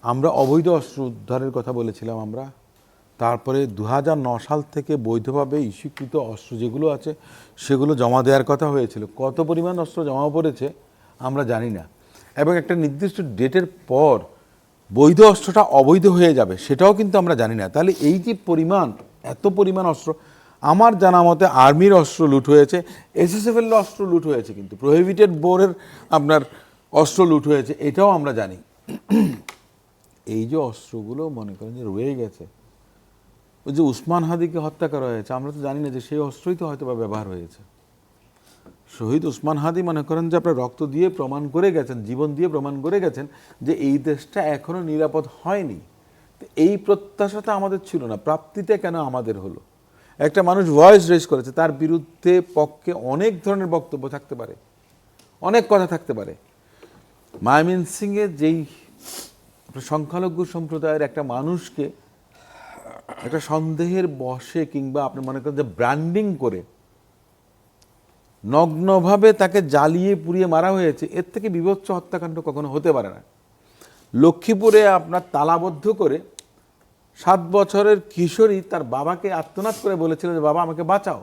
S2: আমরা অবৈধ অস্ত্র উদ্ধারের কথা বলেছিলাম আমরা, তারপরে 2009 সাল থেকে বৈধভাবে ইস্যুকৃত অস্ত্র যেগুলো আছে সেগুলো জমা দেওয়ার কথা হয়েছিল। কত পরিমাণ অস্ত্র জমা পড়েছে আমরা জানি না, এবং একটা নির্দিষ্ট ডেটের পর বৈধ অস্ত্রটা অবৈধ হয়ে যাবে সেটাও কিন্তু আমরা জানি না। তাহলে এই যে এত পরিমাণ অস্ত্র, আমার জানা মতে আর্মির অস্ত্র লুট হয়েছে, এসএসএফের অস্ত্র লুট হয়েছে, কিন্তু প্রহিবিটেড বোর্ডের আপনার অস্ত্র লুট হয়েছে, এটাও আমরা জানি। এই যে অস্ত্রগুলো মনে করেন যে রয়ে গেছে, ওই যে উসমান হাদিকে হত্যা করা হয়েছে, আমরা তো জানি না যে সেই অস্ত্রই তো হয়তো বা ব্যবহার হয়েছে। শহীদ উসমান হাদি মনে করেন যে আপনার রক্ত দিয়ে প্রমাণ করে গেছেন, জীবন দিয়ে প্রমাণ করে গেছেন যে এই দেশটা এখনো নিরাপদ হয়নি। তো এই প্রত্যাশাটা আমাদের ছিল না, প্রাপ্তিটা কেন আমাদের হলো? একটা মানুষ ভয়েস রেজ করেছে, তার বিরুদ্ধে পক্ষে অনেক ধরনের বক্তব্য থাকতে পারে, অনেক কথা থাকতে পারে। ময়মনসিংহে যেই সংখ্যালঘু সম্প্রদায়ের একটা মানুষকে একটা সন্দেহের বশে কিংবা আপনি মনে করেন যে ব্র্যান্ডিং করে নগ্নভাবে তাকে জ্বালিয়ে পুড়িয়ে মারা হয়েছে, এর থেকে বীভৎস হত্যাকাণ্ড কখনো হতে পারে না। লক্ষ্মীপুরে আপনার তালাবদ্ধ করে 7 বছরের কিশোরী তার বাবাকে আর্তনাদ করে বলেছিল যে বাবা আমাকে বাঁচাও।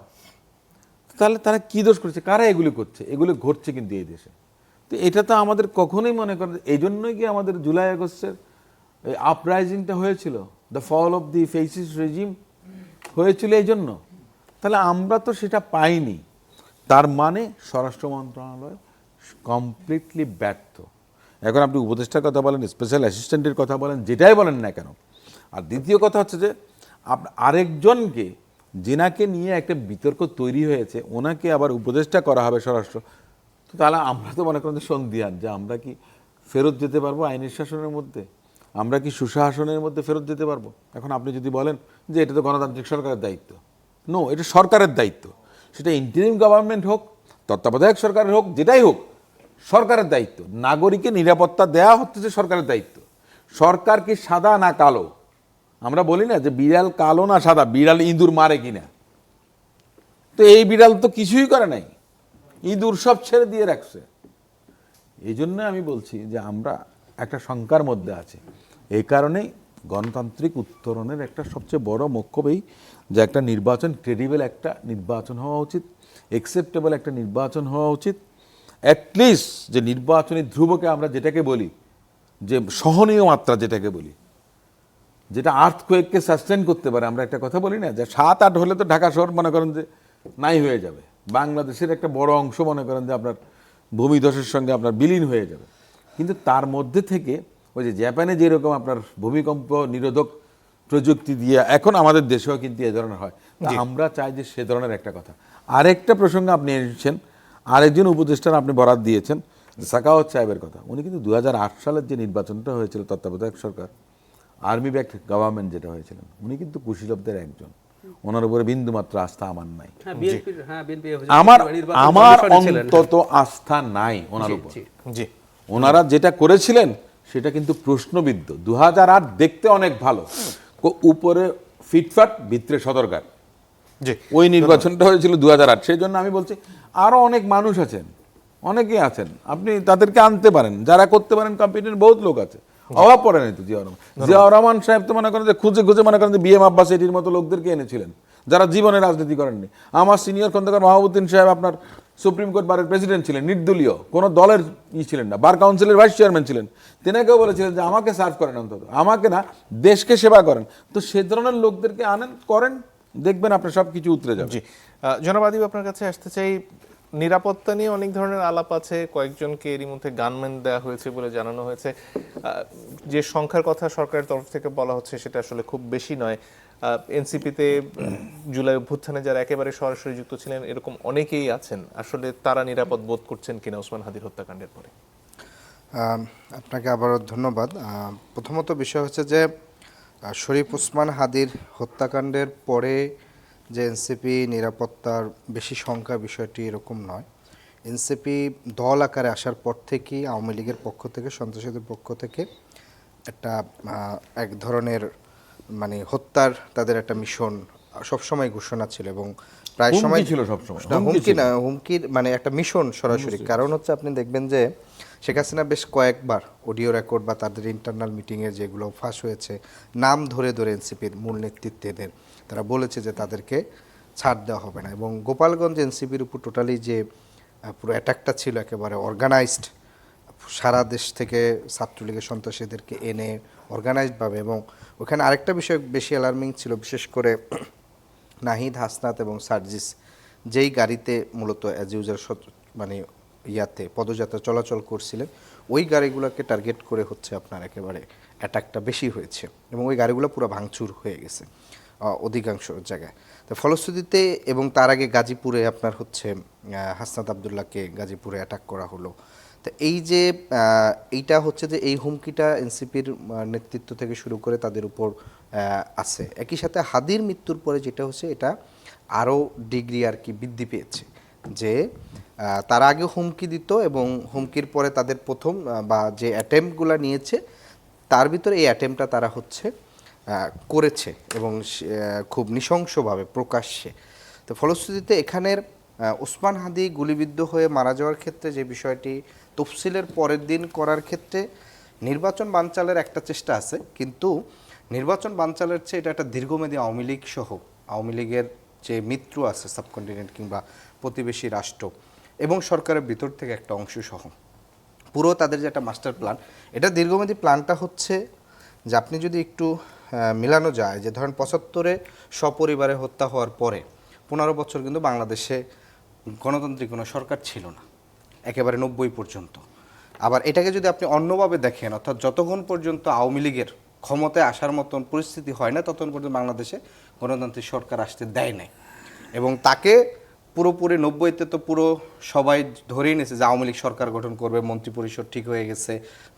S2: তাহলে তারা কি দোষ করেছে, কারা এগুলি করছে? এগুলি ঘটছে কিন্তু এই দেশে। তো এটা তো আমাদের কখনোই মনে করেন, এই জন্যই কি আমাদের জুলাই আগস্টের আপরাইজিংটা হয়েছিল, the fall of the fascist regime হয়েছিল এই জন্য। তাহলে আমরা তো সেটা পাইনি। তার মানে স্বরাষ্ট্র মন্ত্রণালয় কমপ্লিটলি ব্যর্থ। এখন আপনি উপদেষ্টার কথা বলেন, স্পেশাল অ্যাসিস্ট্যান্টের কথা বলেন, যেটাই বলেন না কেন। আর দ্বিতীয় কথা হচ্ছে যে আরেকজনকে, যেনাকে নিয়ে একটা বিতর্ক তৈরি হয়েছে, ওনাকে আবার উপদেষ্টা করা হবে স্বরাষ্ট্র। তো তাহলে আমরা তো মনে করেন যে সন্দিহান যে আমরা কি ফেরত যেতে পারবো আইনের শাসনের মধ্যে, আমরা কি সুশাসনের মধ্যে ফেরত যেতে পারবো? এখন আপনি যদি বলেন যে এটা তো গণতান্ত্রিক সরকারের দায়িত্ব, নো, এটা সরকারের দায়িত্ব। সেটা ইন্টারিম গভর্নমেন্ট হোক, তত্ত্বাবধায়ক সরকারের হোক, যেটাই হোক, সরকারের দায়িত্ব। নাগরিকের নিরাপত্তা দেওয়া হচ্ছে যে সরকারের দায়িত্ব। সরকার কি সাদা না কালো? আমরা বলি না যে বিড়াল কালো না সাদা, বিড়াল ইঁদুর মারে কিনা। তো এই বিড়াল তো কিছুই করে নাই, ইঁদুর সব ছেড়ে দিয়ে রাখছে। এই জন্য আমি বলছি যে আমরা একটা শঙ্কার মধ্যে আছি। এই কারণেই গণতান্ত্রিক উত্তরণের একটা সবচেয়ে বড় মক্কবেই যে একটা নির্বাচন, ক্রেডিবল একটা নির্বাচন হওয়া উচিত, অ্যাকসেপ্টেবল একটা নির্বাচন হওয়া উচিত। অ্যাটলিস্ট যে নির্বাচনী ধ্রুবকে আমরা যেটাকে বলি, যে সহনীয় মাত্রা যেটাকে বলি, যেটা আর্থকোয়েককে সাস্টেন করতে পারে। আমরা একটা কথা বলি না যে 7-8 হলে তো ঢাকা শহর মনে করেন যে নাই হয়ে যাবে, বাংলাদেশের একটা বড় অংশ মনে করেন যে আপনার ভূমিধসের সঙ্গে আপনার বিলীন হয়ে যাবে। কিন্তু তার মধ্যে থেকে ওই যে জাপানে যেরকম আপনার ভূমিকম্প নিরোধক প্রযুক্তি দিয়ে এখন আমাদের দেশেও কিন্তু এ ধরনের হয়। তা আমরা চাই যে সে ধরনের একটা কথা। আরেকটা প্রসঙ্গ আপনি এনেছেন, আরেকজন উপদেষ্টার আপনি বরাত দিয়েছেন সাখাওয়াত সাহেবের কথা। উনি কিন্তু 2008 সালের যে নির্বাচনটা হয়েছিল তত্ত্বাবধায়ক সরকার, আর্মি ব্যাকড গভর্নমেন্ট যেটা হয়েছিলেন, উনি কিন্তু কুশীলবদের একজন। ওনার উপরে বিন্দুমাত্র আস্থা আমার নাই, আমার অন্তত আস্থা নাই ওনার উপর।
S1: জি,
S2: ওনারা যেটা করেছিলেন সেটা কিন্তু প্রশ্নবিদ্ধ। 2008 দেখতে অনেক ভালো, উপরে ফিটফাট ভিতরে সদরকার,
S1: জি,
S2: ওই নির্বাচনটা হয়েছিল 2008। সেই জন্য আমি বলছি আরো অনেক মানুষ আছেন, অনেকেই আছেন, আপনি তাদেরকে আনতে পারেন, যারা করতে পারেন। কম্পিটেন্ট বহুত লোক আছে, অভাব পড়ে নাই তো। জিয়াউর রহমান সাহেব তো মনে করেন যে খুঁজে খুঁজে মনে করেন যে বিএম আব্বাস এটির মতো লোকদেরকে এনেছিলেন যারা জীবনে রাজনীতি করেননি। আমার সিনিয়র খন্দকার মাহবুদ্দিন সাহেব আপনার সুপ্রিম কোর্ট বারের প্রেসিডেন্ট ছিলেন, নির্দলীয়, কোনো দলের ছিলেন না, বার কাউন্সিলের ভাইস চেয়ারম্যান ছিলেন। তিনাকেও বলেছিলেন যে আমাকে সার্ভ করেন, অন্তত আমাকে না, দেশকে সেবা করেন। তো সে ধরনের লোকদেরকে আনেন, করেন, দেখবেন আপনার সব কিছু উতরে যাবে।
S1: জি। জনাব আদিব, আপনার কাছে আসতে চাই। নিরাপত্তা নিয়ে অনেক ধরনের আলাপ আছে, কয়েকজনকে এরই মধ্যে গানম্যান দেওয়া হয়েছে বলে জানানো হয়েছে। যে সংখ্যার কথা সরকারের তরফ থেকে বলা হচ্ছে সেটা আসলে খুব বেশি নয়। এনসিপিতে জুলাই অভ্যুত্থানে যারা একেবারে সরাসরি যুক্ত ছিলেন এরকম অনেকেই আছেন। আসলে তারা নিরাপদ বোধ করছেন কিনা ওসমান হাদির হত্যাকাণ্ডের পরে?
S3: আপনাকে আবারও ধন্যবাদ। প্রথমত বিষয় হচ্ছে যে শরীফ ওসমান হাদির হত্যাকাণ্ডের পরে যে এনসিপি নিরাপত্তার বেশি সংখ্যা, বিষয়টি এরকম নয়। এনসিপি দল আকারে আসার পর থেকেই আওয়ামী লীগের পক্ষ থেকে, সন্ত্রাসীদের পক্ষ থেকে একটা এক ধরনের মানে হত্যার তাদের একটা মিশন সবসময় ঘোষণা ছিল এবং প্রায় সময়
S2: ছিল সবসময়।
S3: হুমকি না, হুমকির মানে একটা মিশন সরাসরি। কারণ হচ্ছে আপনি দেখবেন যে শেখ হাসিনা বেশ কয়েকবার অডিও রেকর্ড বা তাদের ইন্টারনাল মিটিংয়ে যেগুলো ফাঁস হয়েছে, নাম ধরে ধরে এনসিপির মূল নেতৃত্বদের তারা বলেছে যে তাদেরকে ছাড় দেওয়া হবে না। এবং গোপালগঞ্জ এনসিপির উপর টোটালি যে পুরো অ্যাটাকটা ছিল একেবারে অর্গানাইজড, সারা দেশ থেকে ছাত্রলীগের সন্ত্রাসীদেরকে এনে অর্গানাইজডভাবে। এবং ওখানে আরেকটা বিষয় বেশি অ্যালার্মিং ছিল, বিশেষ করে নাহিদ, হাসনাত এবং সার্জিস যেই গাড়িতে মূলত অ্যাজ ইউজার মানে পদযাত্রা চলাচল করছিলেন, ওই গাড়িগুলোকে টার্গেট করে হচ্ছে আপনার একেবারে অ্যাটাকটা বেশি হয়েছে এবং ওই গাড়িগুলো পুরো ভাঙচুর হয়ে গেছে অধিকাংশ জায়গায়। তো ফলশ্রুতিতে এবং তার আগে গাজীপুরে আপনার হচ্ছে হাসনাত আবদুল্লাহকে গাজীপুরে অ্যাটাক করা হলো। তো এই যে এইটা হচ্ছে যে এই হুমকিটা এনসিপির নেতৃত্ব থেকে শুরু করে তাদের উপর আছে। একই সাথে হাদির মৃত্যুর পরে যেটা হচ্ছে এটা আরও ডিগ্রি আর কি বৃদ্ধি পেয়েছে, যে তার আগে হুমকি দিত এবং হুমকির পরে তাদের প্রথম বা যে অ্যাটেম্পটগুলো নিয়েছে তার ভিতরে এই অ্যাটেম্পটা তারা হচ্ছে করেছে এবং খুব নৃশংসভাবে প্রকাশ্যে। তো ফলশ্রুতিতে এখানের ওসমান হাদি গুলিবিদ্ধ হয়ে মারা যাওয়ার ক্ষেত্রে যে বিষয়টি তফসিলের পরের দিন করার ক্ষেত্রে নির্বাচন বানচালের একটা চেষ্টা আছে, কিন্তু নির্বাচন বানচালের চেয়ে এটা একটা দীর্ঘমেয়াদী আওয়ামী লীগ সহ আওয়ামী লীগের যে মিত্র আছে সাবকন্টিনেন্ট কিংবা প্রতিবেশী রাষ্ট্র এবং সরকারের ভিতর থেকে একটা অংশ সহ পুরো তাদের যে একটা মাস্টার প্ল্যান, এটা দীর্ঘমেয়াদী প্ল্যানটা হচ্ছে যে আপনি যদি একটু মিলানো যায় যে ধরেন 75-এ সপরিবারে হত্যা হওয়ার পরে 15 বছর কিন্তু বাংলাদেশে গণতান্ত্রিক কোনো সরকার ছিল না। একেবারে 90 পর্যন্ত। আবার এটাকে যদি আপনি অন্যভাবে দেখেন, অর্থাৎ যতক্ষণ পর্যন্ত আওয়ামী লীগের ক্ষমতায় আসার মতন পরিস্থিতি হয় না ততক্ষণ পর্যন্ত বাংলাদেশে গণতান্ত্রিক সরকার আসতে দেয় নাই, এবং তাকে পুরোপুরি 90-তে তো পুরো সবাই ধরেই নিয়েছে যে আওয়ামী লীগ সরকার গঠন করবে, মন্ত্রিপরিষদ ঠিক হয়ে গেছে,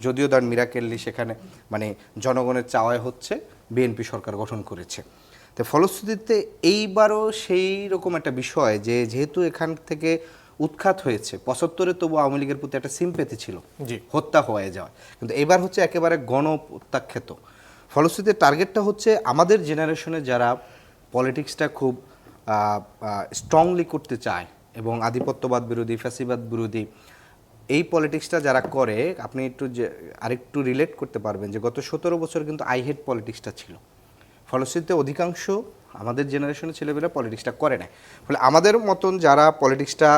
S3: যদিও তার মিরাকেললি সেখানে মানে জনগণের চাওয়ায় হচ্ছে বিএনপি সরকার গঠন করেছে। তো ফলশ্রুতিতে এইবারও সেই রকম একটা বিষয় যে যেহেতু এখান থেকে উৎখাত হয়েছে 75-এ, তবু আওয়ামী লীগের প্রতি একটা সিম্প্যাথি ছিল,
S1: জি।
S3: হত্যা হয়ে যাওয়া, কিন্তু এবার হচ্ছে একেবারে গণ প্রত্যাখ্যাত। ফলশ্রুতিতে টার্গেটটা হচ্ছে আমাদের জেনারেশনে যারা পলিটিক্সটা খুব স্ট্রংলি করতে চায় এবং আধিপত্যবাদ বিরোধী, ফ্যাসিবাদ বিরোধী এই পলিটিক্সটা যারা করে, আপনি একটু যে আরেকটু রিলেট করতে পারবেন যে গত 17 বছর কিন্তু আই হেট পলিটিক্সটা ছিল। ফলশ্রুতিতে অধিকাংশ আমাদের জেনারেশনের ছেলেমেয়েরা পলিটিক্সটা করে না। ফলে আমাদের মতন যারা পলিটিক্সটা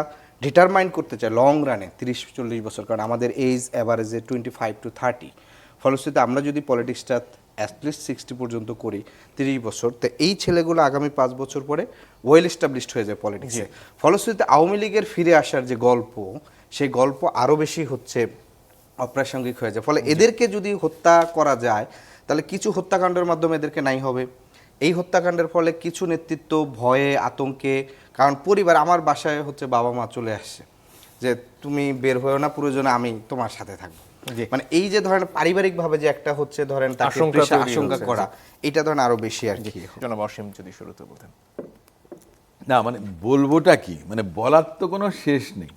S3: ডিটারমাইন করতে চায় লং রানে 30-40 বছর, কারণ আমাদের এজ অ্যাভারেজে 25 to 30, ফলশ্রুতিতে আমরা যদি পলিটিক্সটা অ্যাটলিস্ট 60 পর্যন্ত করি, 30 বছর, তো এই ছেলেগুলো আগামী 5 বছর পরে ওয়েল এস্টাবলিশড হয়ে যায় পলিটিক্সে। ফলশ্রুতিতে আওয়ামী লীগের ফিরে আসার যে গল্প, সেই গল্প আরও বেশি হচ্ছে অপ্রাসঙ্গিক হয়ে যায়। ফলে এদেরকে যদি হত্যা করা যায় তাহলে কিছু হত্যাকাণ্ডের মাধ্যমে এদেরকে নাই হবে। এই হত্যাকাণ্ডের ফলে কিছু নেতৃত্ব ভয়ে আতঙ্কে, কারণ পরিবার, আমার বাসায় হচ্ছে বাবা মা চলে আসছে যে তুমি বের হয়েও না, প্রয়োজনে আমি তোমার সাথে থাকবো, মানে এই যে ধরেন পারিবারিকভাবে যে একটা হচ্ছে ধরেন তাকে আশঙ্কা করা, এটা ধরেন আরো বেশি আর কি।
S1: জনাব অসীম যদি শুরুতে বলতেন।
S2: না মানে বলবোটা কি, মানে বলার তো কোনো শেষ নেই।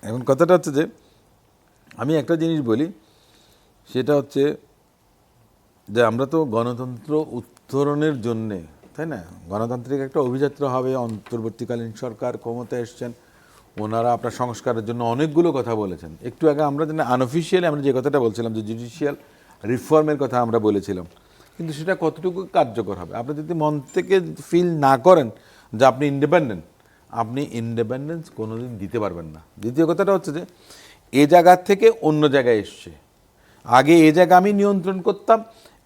S2: এখন কথাটা হচ্ছে যে আমি একটা জিনিস বলি, সেটা হচ্ছে যে আমরা তো গণতন্ত্র উত্তরণের জন্যে, তাই না, গণতান্ত্রিক একটা অভিযাত্রা হবে, অন্তর্বর্তীকালীন সরকার ক্ষমতায় এসছেন, ওনারা আপনার সংস্কারের জন্য অনেকগুলো কথা বলেছেন। একটু আগে আমরা যেন আনঅফিসিয়ালি আমরা যে কথাটা বলছিলাম যে জুডিশিয়াল রিফর্মের কথা আমরা বলেছিলাম, কিন্তু সেটা কতটুকু কার্যকর হবে? আপনি যদি মন থেকে ফিল না করেন যে আপনি ইন্ডিপেন্ডেন্ট, আপনি ইন্ডিপেন্ডেন্স কোনোদিন দিতে পারবেন না। দ্বিতীয় কথাটা হচ্ছে যে এ জায়গার থেকে অন্য জায়গায় এসছে, আগে এ জায়গা আমি নিয়ন্ত্রণ করতাম,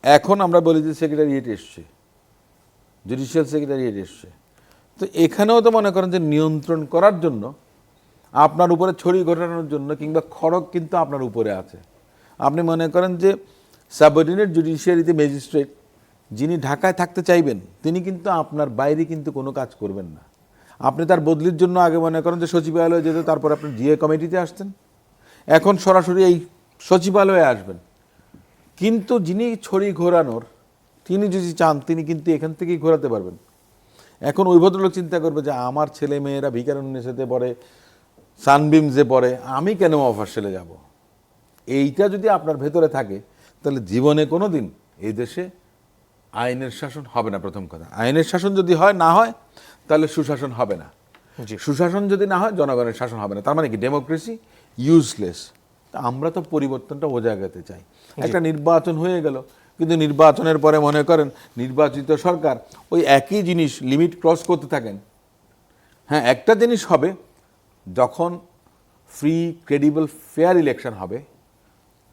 S2: এখন আমরা বলি যে সেক্রেটারিয়েট এসছে, জুডিশিয়াল সেক্রেটারিয়েট এসছে। তো এখানেও তো মনে করেন যে নিয়ন্ত্রণ করার জন্য, আপনার উপরে ছড়ি ঘটানোর জন্য কিংবা খড়গ কিন্তু আপনার উপরে আছে। আপনি মনে করেন যে সাবঅর্ডিনেট জুডিশিয়ারিতে ম্যাজিস্ট্রেট যিনি ঢাকায় থাকতে চাইবেন, তিনি কিন্তু আপনার বাইরে কিন্তু কোনো কাজ করবেন না। আপনি তার বদলির জন্য আগে মনে করেন যে সচিবালয়ে যেত, তারপর আপনি জিএ কমিটিতে আসতেন, এখন সরাসরি এই সচিবালয়ে আসবেন। কিন্তু যিনি ছড়ি ঘোরানোর, তিনি যদি চান তিনি কিন্তু এখান থেকেই ঘোরাতে পারবেন। এখন ওই ভদ্রলোক চিন্তা করবে যে আমার ছেলে মেয়েরা ভিকারুন্নিসাতে পড়ে, সানবিমসে পড়ে, আমি কেন মফস্বলে যাব? এইটা যদি আপনার ভেতরে থাকে তাহলে জীবনে কোনো দিন এই দেশে আইনের শাসন হবে না। প্রথম কথা, আইনের শাসন যদি হয় না হয় তাহলে সুশাসন হবে না। সুশাসন যদি না হয় জনগণের শাসন হবে না। তার মানে কি ডেমোক্রেসি ইউজলেস। আমরা তো পরিবর্তনটা ও জায়গাতে চাই। একটা নির্বাচন হয়ে গেল, কিন্তু নির্বাচনের পরে মনে করেন নির্বাচিত সরকার ওই একই জিনিস লিমিট ক্রস করতে থাকেন। হ্যাঁ, একটা জিনিস হবে, যখন ফ্রি ক্রেডিবল ফেয়ার ইলেকশন হবে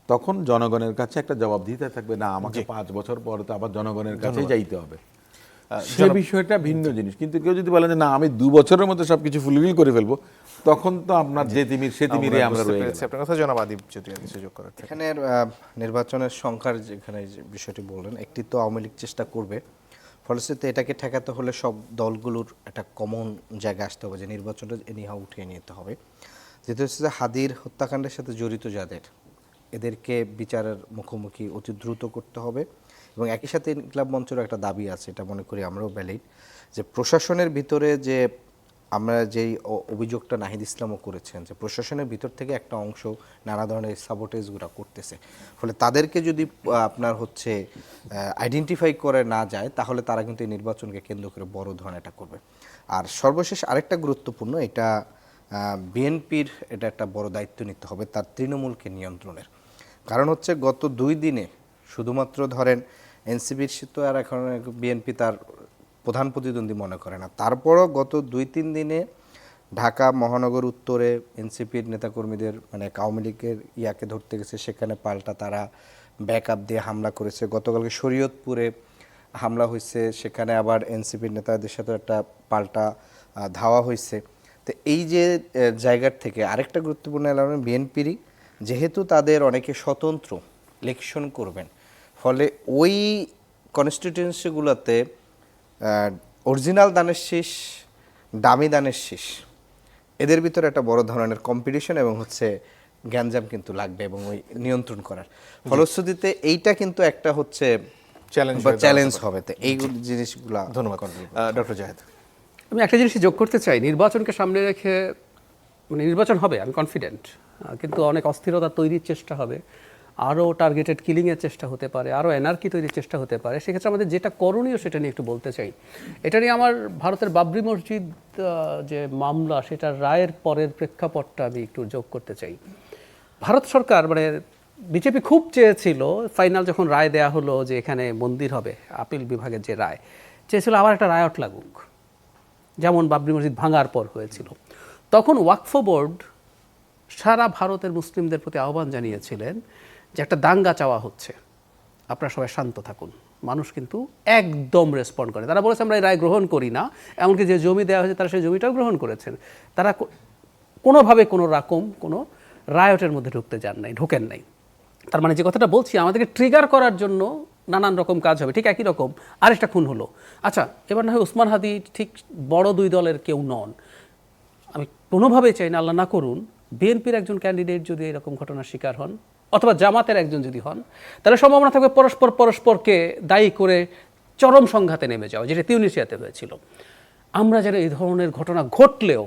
S2: তখন জনগণের কাছে একটা জবাবদিহিতা থাকবে, না আমাকে 5 বছর পর তো আবার জনগণের কাছে যাইতে হবে। সে বিষয়টা ভিন্ন জিনিস। কিন্তু কেউ যদি বলেন যে না আমি 2 বছরের মধ্যে সবকিছু ফুলফিল করে ফেলবো, তখন তো আপনার যে তিমির সে তিমিরে আমরা রয়ে গেলাম।
S1: আপনার কথা জনাব আদিব যদি কিছু যোগ করার থাকে।
S3: এখানে নির্বাচনের সংখ্যার যেখানে যে বিষয়টি বললেন, একটি তো আওয়ামী লীগ চেষ্টা করবে, ফলশ্রুতিতে এটাকে ঠেকাতে হলে সব দলগুলোর একটা কমন জায়গায় আসতে হবে যে নির্বাচনটা এনিহাও উঠিয়ে নিতে হবে। যেটা হচ্ছে যে হাদির হত্যাকাণ্ডের সাথে জড়িত যাদের, এদেরকে বিচারের মুখোমুখি অতি দ্রুত করতে হবে। এবং একই সাথে ইনকিলাব মঞ্চের একটা দাবি আছে, এটা মনে করি আমরাও ভ্যালিড, যে প্রশাসনের ভিতরে যে আমরা যেই অভিযোগটা নাহিদ ইসলামও করেছেন যে প্রশাসনের ভিতর থেকে একটা অংশ নানা ধরনের সাবোটেজগুলো করতেছে, ফলে তাদেরকে যদি আপনার হচ্ছে আইডেন্টিফাই করে না যায় তাহলে তারা কিন্তু এই নির্বাচনকে কেন্দ্র করে বড় ধরনের এটা করবে। আর সর্বশেষ আরেকটা গুরুত্বপূর্ণ, এটা বিএনপির এটা একটা বড় দায়িত্ব নিতে হবে তার তৃণমূলকে নিয়ন্ত্রণের। কারণ হচ্ছে গত 2 দিনে শুধুমাত্র ধরেন এনসিপির তো আর এখন বিএনপি তার প্রধান প্রতিদ্বন্দ্বী মনে করে না, তারপরও গত 2-3 দিনে ঢাকা মহানগর উত্তরে এনসিপির নেতাকর্মীদের মানে আওয়ামী লীগের ইয়াকে ধরতে গেছে, সেখানে পাল্টা তারা ব্যাকআপ দিয়ে হামলা করেছে। গতকালকে শরীয়তপুরে হামলা হয়েছে, সেখানে আবার এনসিপির নেতাদের সাথে একটা পাল্টা ধাওয়া হয়েছে। তো এই যে জায়গার থেকে আরেকটা গুরুত্বপূর্ণ এলামেন্ট বিএনপিরই যেহেতু তাদের অনেকে স্বতন্ত্র ইলেকশন করবেন, ফলে ওই কনস্টিটিউয়েন্সিগুলোতে অরিজিনাল দানের শীষ, দামি দানের শীষ, এদের ভিতরে একটা বড় ধরনের কম্পিটিশন এবং হচ্ছে গ্যাঞ্জাম কিন্তু লাগবে এবং ওই নিয়ন্ত্রণ করার ফলশ্রুতিতে এইটা কিন্তু একটা হচ্ছে চ্যালেঞ্জ হবে। তো এই জিনিসগুলা
S1: ধন্যবাদ ডক্টর জাহেদ।
S4: আমি একটা জিনিস যোগ করতে চাই, নির্বাচনকে সামনে রেখে, মানে নির্বাচন হবে আমি কনফিডেন্ট, কিন্তু অনেক অস্থিরতা তৈরির চেষ্টা হবে, আরও টার্গেটেড কিলিংয়ের চেষ্টা হতে পারে, আরও এনার্কি তৈরির চেষ্টা হতে পারে। সেক্ষেত্রে আমাদের যেটা করণীয় সেটা নিয়ে একটু বলতে চাই। এটা নিয়ে আমার ভারতের বাবরি মসজিদ যে মামলা, সেটার রায়ের পরের প্রেক্ষাপটটা আমি একটু যোগ করতে চাই। ভারত সরকার, মানে বিজেপি খুব চেয়েছিল ফাইনাল যখন রায় দেয়া হলো যে এখানে মন্দির হবে, আপিল বিভাগের যে রায়, চেয়েছিল আবার একটা রায়ট লাগুক, যেমন বাবরি মসজিদ ভাঙার পর হয়েছিল। তখন ওয়াকফ বোর্ড সারা ভারতের মুসলিমদের প্রতি আহ্বান জানিয়েছিলেন যে একটা দাঙ্গা চাওয়া হচ্ছে, আপনারা সবাই শান্ত থাকুন। মানুষ কিন্তু একদম রেসপন্ড করে, তারা বলেছে আমরা এই রায় গ্রহণ করি না। এমনকি যে জমি দেওয়া হয়েছে তারা সেই জমিটাও গ্রহণ করেছেন। তারা কোনোভাবে কোনো রকম কোনো রায়টের মধ্যে ঢোকেন নাই। তার মানে যে কথাটা বলছি, আমাদেরকে ট্রিগার করার জন্য নানান রকম কাজ হবে। ঠিক একই রকম আরেকটা খুন হলো, আচ্ছা এবার না হয় ওসমান হাদি ঠিক বড় দুই দলের কেউ নন, আমি কোনোভাবেই চাই না, আল্লাহ না করুন, বিএনপির একজন ক্যান্ডিডেট যদি এরকম ঘটনার শিকার হন অথবা জামাতের একজন যদি হন, তাহলে সম্ভাবনা থাকবে পরস্পরকে দায়ী করে চরম সংঘাতে নেমে যাওয়া, যেটা তিউনিসিয়াতে হয়েছিল। আমরা যেন এই ধরনের ঘটনা ঘটলেও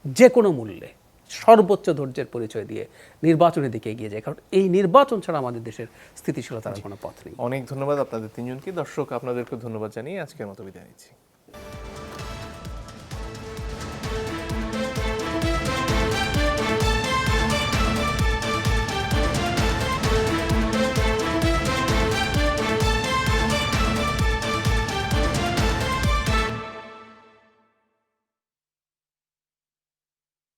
S4: যে কোনো মূল্যে সর্বোচ্চ ধৈর্যের পরিচয় দিয়ে নির্বাচনের দিকে এগিয়ে যায়, কারণ এই নির্বাচন ছাড়া আমাদের দেশের স্থিতিশীলতার কোনো পথ নেই।
S1: অনেক ধন্যবাদ আপনাদের তিনজনকে। দর্শক আপনাদেরকে ধন্যবাদ জানিয়ে আজকের মতো বিদায় নিচ্ছি।